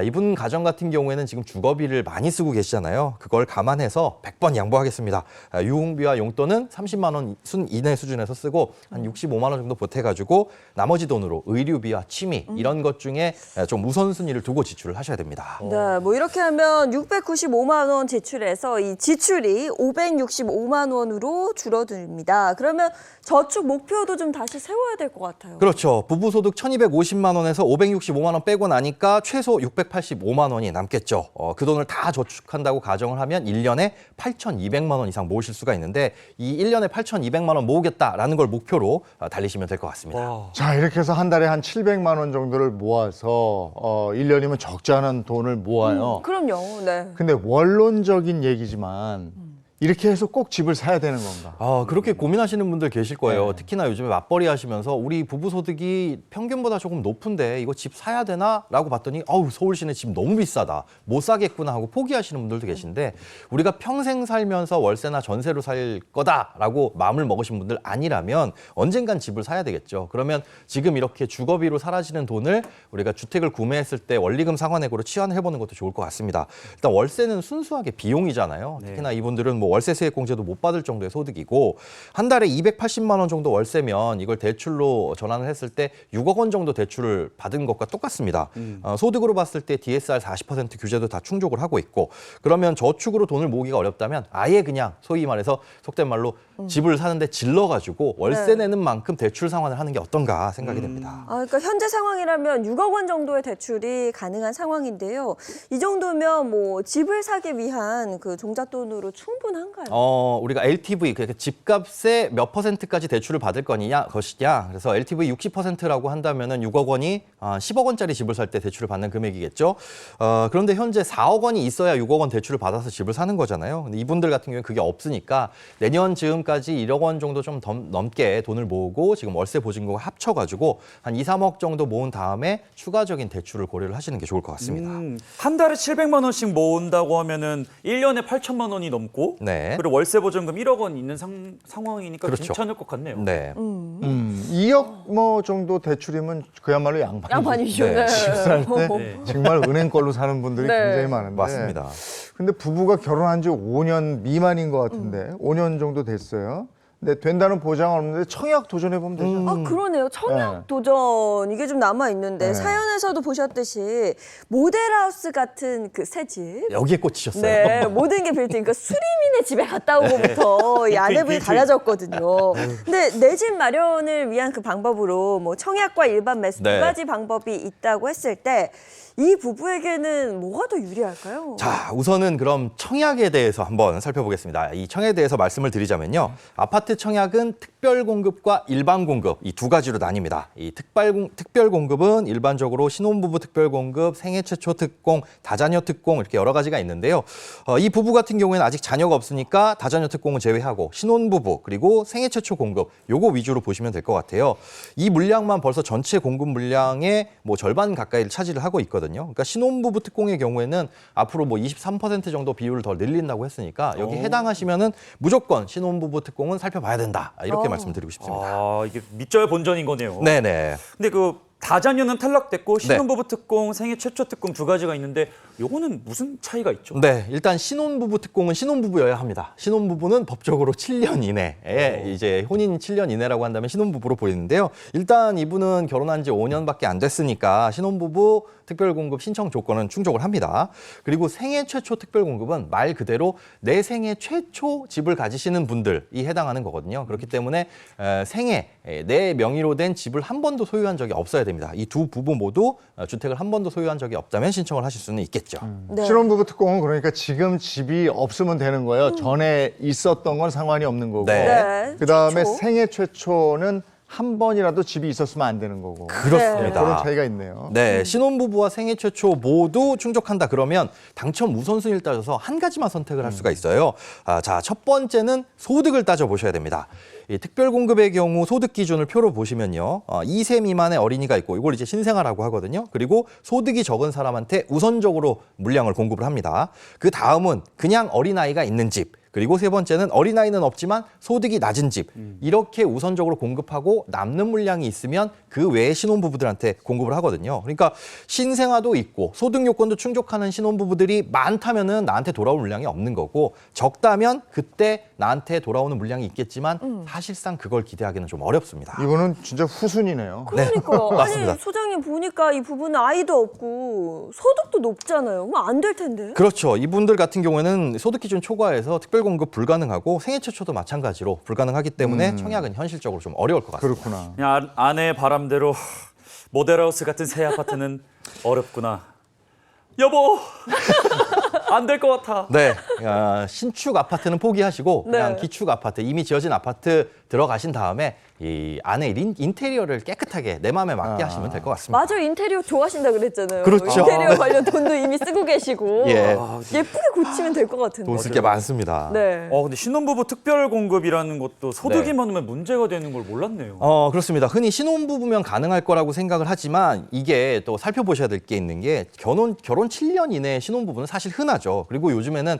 이분 가정 같은 경우에는 지금 주거비를 많이 쓰고 계시잖아요. 그걸 감안해서 100번 양보하겠습니다. 유흥비와 용돈은 30만 원 이내 수준에서 쓰고 한 65만 원 정도 보태가지고 나머지 돈으로 의류비와 취미 이런 것 중에 좀 우선순위를 두고 지출을 하셔야 됩니다. 네, 뭐 이렇게 하면 695만 원 지출해서 이 지출이 565만 원으로 줄어듭니다. 그러면 저축 목표도 좀 다시 세워야 될 것 같아요. 그렇죠. 부부 소득 1,250만 원에서 565만 원 빼고 나니까 최소 685만 원이 남겠죠. 그 돈을 다 저축한다고 가정을 하면 1년에 8,200만 원 이상 모으실 수가 있는데 이 1년에 8,200만 원 모으겠다라는 걸 목표로 달리시면 될 것 같습니다. 자, 이렇게 해서 한 달에 한 700만 원 정도를 모아서 1년이면 적지 않은 돈을 모아요. 그럼요. 네. 근데 원론적인 얘기지만 이렇게 해서 꼭 집을 사야 되는 건가? 그렇게 고민하시는 분들 계실 거예요. 네. 특히나 요즘에 맞벌이 하시면서 우리 부부 소득이 평균보다 조금 높은데 이거 집 사야 되나? 라고 봤더니 서울시내 집 너무 비싸다. 못 사겠구나 하고 포기하시는 분들도 계신데 우리가 평생 살면서 월세나 전세로 살 거다라고 마음을 먹으신 분들 아니라면 언젠간 집을 사야 되겠죠. 그러면 지금 이렇게 주거비로 사라지는 돈을 우리가 주택을 구매했을 때 원리금 상환액으로 치환을 해보는 것도 좋을 것 같습니다. 일단 월세는 순수하게 비용이잖아요. 특히나 이분들은 뭐 월세 세액공제도 못 받을 정도의 소득이고 한 달에 280만 원 정도 월세면 이걸 대출로 전환을 했을 때 6억 원 정도 대출을 받은 것과 똑같습니다. 소득으로 봤을 때 DSR 40% 규제도 다 충족을 하고 있고 그러면 저축으로 돈을 모으기가 어렵다면 아예 그냥 소위 말해서 속된 말로 집을 사는데 질러가지고 월세 네. 내는 만큼 대출 상환을 하는 게 어떤가 생각이 됩니다. 그러니까 현재 상황이라면 6억 원 정도의 대출이 가능한 상황인데요. 이 정도면 뭐 집을 사기 위한 그 종잣돈으로 충분한가요? 우리가 LTV, 그러니까 집값의 몇 %까지 대출을 받을 것이냐. 그래서 LTV 60%라고 한다면은 6억 원이 10억 원짜리 집을 살 때 대출을 받는 금액이겠죠. 그런데 현재 4억 원이 있어야 6억 원 대출을 받아서 집을 사는 거잖아요. 근데 이분들 같은 경우는 그게 없으니까 내년 즈음까지 1억 원 정도 좀 넘게 돈을 모으고 지금 월세 보증금과 합쳐가지고 한 2, 3억 정도 모은 다음에 추가적인 대출을 고려를 하시는 게 좋을 것 같습니다. 한 달에 700만 원씩 모은다고 하면은 1년에 8천만 원이 넘고 네. 그리고 월세 보증금 1억 원 있는 상황이니까 그렇죠. 괜찮을 것 같네요. 네. 2억 뭐 정도 대출이면 그야말로 양반이죠. 양반이죠. 네. 네. 살 때 네. 정말 은행 걸로 사는 분들이 네. 굉장히 많은데. 맞습니다. 근데 부부가 결혼한 지 5년 미만인 것 같은데 5년 정도 됐어요. 근데 된다는 보장은 없는데 청약 도전해 보면 되죠. 그러네요. 청약 네. 도전 이게 좀 남아 있는데 네. 사연에서도 보셨듯이 모델하우스 같은 그 새 집. 여기에 꽂히셨어요. 네, 모든 게 빌트인. 그러니까 수리민의 집에 갔다 오고부터 이 아내분이 빌트인. 달라졌거든요. 근데 내 집 마련을 위한 그 방법으로 뭐 청약과 일반 매수 네. 두 가지 방법이 있다고 했을 때 이 부부에게는 뭐가 더 유리할까요? 자, 우선은 그럼 청약에 대해서 한번 살펴보겠습니다. 이 청약에 대해서 말씀을 드리자면요. 아파트 청약은 특별 공급과 일반 공급 이 두 가지로 나뉩니다. 이 특별 공급은 일반적으로 신혼부부 특별 공급, 생애 최초 특공, 다자녀 특공 이렇게 여러 가지가 있는데요. 이 부부 같은 경우에는 아직 자녀가 없으니까 다자녀 특공은 제외하고 신혼부부 그리고 생애 최초 공급 요거 위주로 보시면 될 것 같아요. 이 물량만 벌써 전체 공급 물량의 뭐 절반 가까이를 차지를 하고 있거든요. 그러니까 신혼부부 특공의 경우에는 앞으로 뭐 23% 정도 비율을 더 늘린다고 했으니까 여기 해당하시면은 무조건 신혼부부 특공은 살펴봐야 된다. 이렇게 말씀드리고 싶습니다. 이게 밑져야 본전인 거네요. 네네. 근데 그 다자녀는 탈락됐고 신혼부부 특공, 생애 최초 특공 두 가지가 있는데 요거는 무슨 차이가 있죠? 네, 일단 신혼부부 특공은 신혼부부여야 합니다. 신혼부부는 법적으로 7년 이내에 이제 혼인 7년 이내라고 한다면 신혼부부로 보이는데요. 일단 이분은 결혼한 지 5년밖에 안 됐으니까 신혼부부 특별공급 신청 조건은 충족을 합니다. 그리고 생애 최초 특별공급은 말 그대로 내 생애 최초 집을 가지시는 분들이 해당하는 거거든요. 그렇기 때문에 생애 내 명의로 된 집을 한 번도 소유한 적이 없어야 됩니다. 이 두 부부 모두 주택을 한 번도 소유한 적이 없다면 신청을 하실 수는 있겠죠. 네. 신혼부부 특공은 그러니까 지금 집이 없으면 되는 거예요. 전에 있었던 건 상관이 없는 거고. 네. 네, 그다음에 최초. 생애 최초는 한 번이라도 집이 있었으면 안 되는 거고. 그렇습니다. 그런 차이가 있네요. 네, 신혼부부와 생애 최초 모두 충족한다 그러면 당첨 우선순위를 따져서 한 가지만 선택을 할 수가 있어요. 자, 첫 번째는 소득을 따져보셔야 됩니다. 이 특별공급의 경우 소득 기준을 표로 보시면요. 2세 미만의 어린이가 있고 이걸 이제 신생아라고 하거든요. 그리고 소득이 적은 사람한테 우선적으로 물량을 공급을 합니다. 그 다음은 그냥 어린아이가 있는 집. 그리고 세 번째는 어린아이는 없지만 소득이 낮은 집. 이렇게 우선적으로 공급하고 남는 물량이 있으면 그 외에 신혼부부들한테 공급을 하거든요. 그러니까 신생아도 있고 소득 요건도 충족하는 신혼부부들이 많다면은 나한테 돌아올 물량이 없는 거고 적다면 그때 나한테 돌아오는 물량이 있겠지만 사실상 그걸 기대하기는 좀 어렵습니다. 이분은 진짜 후순이네요. 그러니까요. 맞습니다. 아니 소장님 보니까 이 부부는 아이도 없고 소득도 높잖아요. 그럼 안 될 텐데. 그렇죠. 이분들 같은 경우에는 소득 기준 초과해서 특별공급 불가능하고 생애 최초도 마찬가지로 불가능하기 때문에 청약은 현실적으로 좀 어려울 것 같습니다. 그렇구나. 그냥 아내의 바람대로 모델하우스 같은 새 아파트는 어렵구나. 여보, 안 될 것 같아. 네, 신축 아파트는 포기하시고 그냥 네. 기축 아파트, 이미 지어진 아파트 들어가신 다음에 이 안에 인테리어를 깨끗하게 내 마음에 맞게 하시면 될 것 같습니다. 맞아요. 인테리어 좋아하신다 그랬잖아요. 그렇죠. 인테리어 관련 돈도 이미 쓰고 계시고 예. 예쁘게 고치면 될 것 같은데. 돈 쓸 게 많습니다. 네. 근데 신혼부부 특별 공급이라는 것도 소득이 네. 많으면 문제가 되는 걸 몰랐네요. 그렇습니다. 흔히 신혼부부면 가능할 거라고 생각을 하지만 이게 또 살펴보셔야 될 게 있는 게 결혼 7년 이내에 신혼부부는 사실 흔하죠. 그리고 요즘에는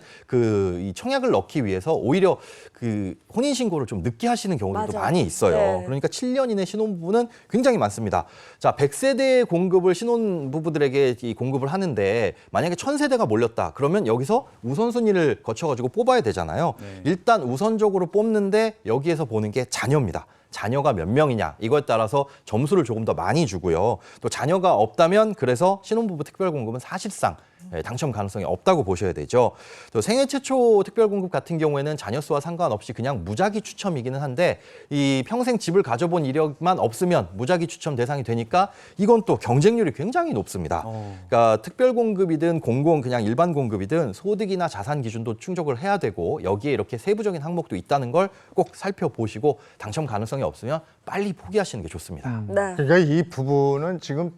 이 청약을 넣기 위해서 오히려 그 혼인신고를 좀 늦게 하시는 경우들도 맞아요. 많이 있어요. 네. 그러니까 7년 이내 신혼부부는 굉장히 많습니다. 자, 100세대 공급을 신혼부부들에게 공급을 하는데 만약에 1000세대가 몰렸다. 그러면 여기서 우선순위를 거쳐가지고 뽑아야 되잖아요. 일단 우선적으로 뽑는데 여기에서 보는 게 자녀입니다. 자녀가 몇 명이냐 이거에 따라서 점수를 조금 더 많이 주고요. 또 자녀가 없다면 그래서 신혼부부 특별공급은 사실상 당첨 가능성이 없다고 보셔야 되죠. 또 생애 최초 특별공급 같은 경우에는 자녀 수와 상관없이 그냥 무작위 추첨이기는 한데 이 평생 집을 가져본 이력만 없으면 무작위 추첨 대상이 되니까 이건 또 경쟁률이 굉장히 높습니다. 그러니까 특별공급이든 그냥 일반 공급이든 소득이나 자산 기준도 충족을 해야 되고 여기에 이렇게 세부적인 항목도 있다는 걸 꼭 살펴보시고 당첨 가능성이 없으면 빨리 포기하시는 게 좋습니다. 네. 그러니까 이 부부는 지금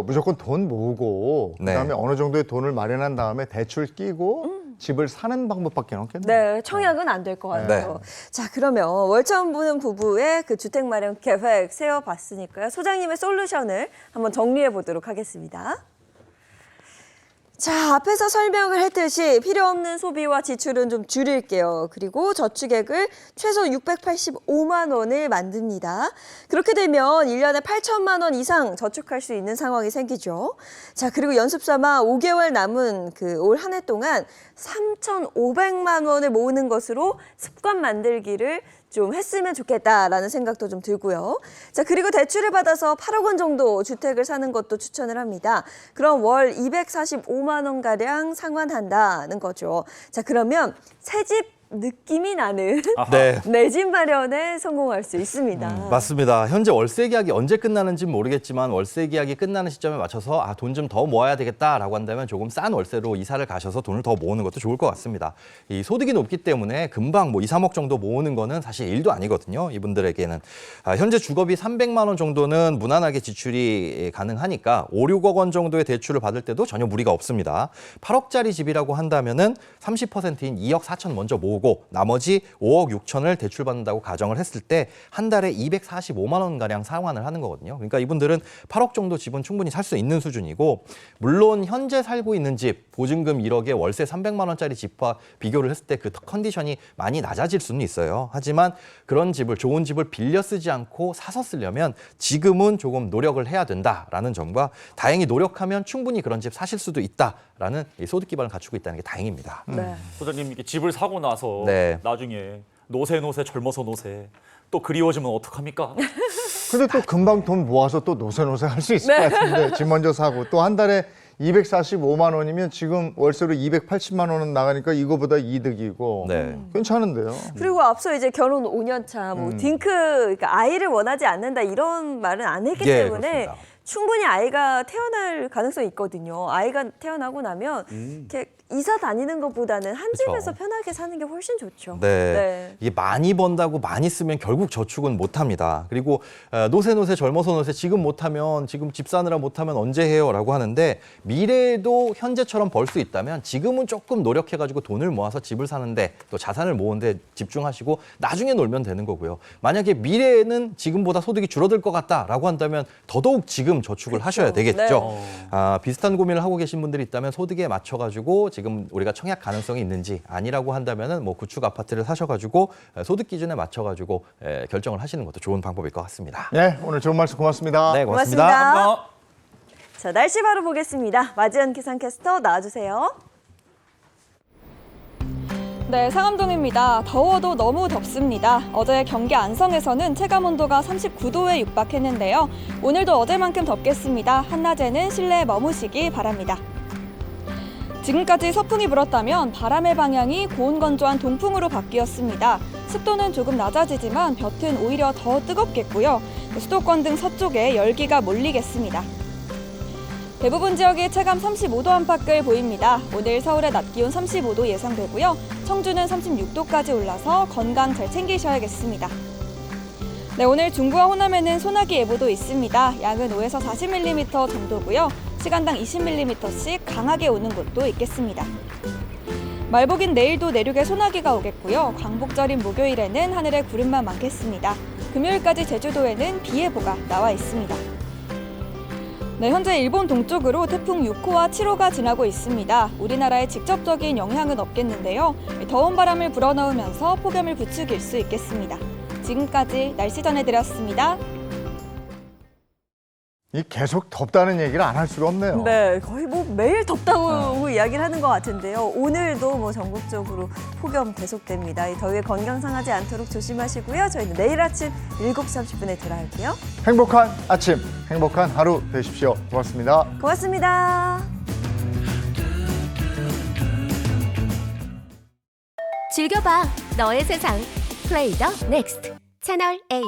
무조건 돈 모으고 네. 그다음에 어느 정도의 돈을 마련한 다음에 대출 끼고 집을 사는 방법밖에 없겠네요. 네, 청약은 안 될 것 같아요. 자, 그러면 월천 부는 부부의 그 주택 마련 계획 세워봤으니까요. 소장님의 솔루션을 한번 정리해 보도록 하겠습니다. 자, 앞에서 설명을 했듯이 필요 없는 소비와 지출은 좀 줄일게요. 그리고 저축액을 최소 685만 원을 만듭니다. 그렇게 되면 1년에 8천만 원 이상 저축할 수 있는 상황이 생기죠. 자, 그리고 연습 삼아 5개월 남은 올 한 해 동안 3,500만 원을 모으는 것으로 습관 만들기를 좀 했으면 좋겠다라는 생각도 좀 들고요. 자, 그리고 대출을 받아서 8억 원 정도 주택을 사는 것도 추천을 합니다. 그럼 월 245만 원가량 상환한다는 거죠. 자, 그러면 새집 느낌이 나는 네. 내 집 마련에 성공할 수 있습니다. 맞습니다. 현재 월세 계약이 언제 끝나는지는 모르겠지만 월세 계약이 끝나는 시점에 맞춰서 돈 좀 더 모아야 되겠다라고 한다면 조금 싼 월세로 이사를 가셔서 돈을 더 모으는 것도 좋을 것 같습니다. 이 소득이 높기 때문에 금방 2, 3억 정도 모으는 거는 사실 일도 아니거든요. 이분들에게는. 현재 주거비 300만 원 정도는 무난하게 지출이 가능하니까 5, 6억 원 정도의 대출을 받을 때도 전혀 무리가 없습니다. 8억짜리 집이라고 한다면은 30%인 2억 4천 먼저 모으고 나머지 5억 6천을 대출받는다고 가정을 했을 때 한 달에 245만 원가량 상환을 하는 거거든요. 그러니까 이분들은 8억 정도 집은 충분히 살 수 있는 수준이고 물론 현재 살고 있는 집, 보증금 1억에 월세 300만 원짜리 집과 비교를 했을 때 그 컨디션이 많이 낮아질 수는 있어요. 하지만 그런 집을, 좋은 집을 빌려 쓰지 않고 사서 쓰려면 지금은 조금 노력을 해야 된다라는 점과 다행히 노력하면 충분히 그런 집 사실 수도 있다라는 이 소득 기반을 갖추고 있다는 게 다행입니다. 네. 소장님 이렇게 집을 사고 나서 네. 나중에 노세 젊어서 노세 또 그리워지면 어떡합니까? 근데 또 금방 돈 모아서 또 노세노세 할 수 있을 것 같은데 집 먼저 사고 또 한 달에 245만 원이면 지금 월세로 280만 원은 나가니까 이거보다 이득이고 네. 괜찮은데요. 그리고 앞서 이제 결혼 5년 차, 그러니까 아이를 원하지 않는다 이런 말은 안 했기 예, 때문에 그렇습니다. 충분히 아이가 태어날 가능성이 있거든요. 아이가 태어나고 나면 이렇게 이사 다니는 것보다는 한 집에서 편하게 사는 게 훨씬 좋죠. 네. 이게 많이 번다고 많이 쓰면 결국 저축은 못 합니다. 그리고 노세 젊어서 노세 지금 못하면 지금 집 사느라 못하면 언제 해요? 라고 하는데 미래에도 현재처럼 벌 수 있다면 지금은 조금 노력해가지고 돈을 모아서 집을 사는데 또 자산을 모으는데 집중하시고 나중에 놀면 되는 거고요. 만약에 미래에는 지금보다 소득이 줄어들 것 같다라고 한다면 더더욱 지금 저축을 하셔야 되겠죠. 비슷한 고민을 하고 계신 분들이 있다면 소득에 맞춰가지고 지금 우리가 청약 가능성이 있는지 아니라고 한다면은 구축 아파트를 사셔가지고 소득 기준에 맞춰가지고 결정을 하시는 것도 좋은 방법일 것 같습니다. 네, 오늘 좋은 말씀 고맙습니다. 네, 고맙습니다. 고맙습니다. 자, 날씨 바로 보겠습니다. 마지연 기상캐스터 나와주세요. 네, 상암동입니다. 더워도 너무 덥습니다. 어제 경기 안성에서는 체감온도가 39도에 육박했는데요. 오늘도 어제만큼 덥겠습니다. 한낮에는 실내에 머무시기 바랍니다. 지금까지 서풍이 불었다면 바람의 방향이 고온건조한 동풍으로 바뀌었습니다. 습도는 조금 낮아지지만 볕은 오히려 더 뜨겁겠고요. 수도권 등 서쪽에 열기가 몰리겠습니다. 대부분 지역이 체감 35도 안팎을 보입니다. 오늘 서울의 낮 기온 35도 예상되고요. 청주는 36도까지 올라서 건강 잘 챙기셔야겠습니다. 네, 오늘 중부와 호남에는 소나기 예보도 있습니다. 양은 5에서 40mm 정도고요. 시간당 20mm씩 강하게 오는 곳도 있겠습니다. 말복인 내일도 내륙에 소나기가 오겠고요. 광복절인 목요일에는 하늘에 구름만 많겠습니다. 금요일까지 제주도에는 비 예보가 나와 있습니다. 네, 현재 일본 동쪽으로 태풍 6호와 7호가 지나고 있습니다. 우리나라에 직접적인 영향은 없겠는데요. 더운 바람을 불어넣으면서 폭염을 부추길 수 있겠습니다. 지금까지 날씨 전해드렸습니다. 이 계속 덥다는 얘기를 안 할 수가 없네요. 네, 거의 뭐 매일 덥다고 이야기를 하는 것 같은데요. 오늘도 뭐 전국적으로 폭염 계속됩니다. 이 더위에 건강 상하지 않도록 조심하시고요. 저희는 내일 아침 7시 30분에 돌아올게요. 행복한 아침, 행복한 하루 되십시오. 고맙습니다. 고맙습니다. 즐겨봐, 너의 세상. 플레이 더 넥스트 채널 A.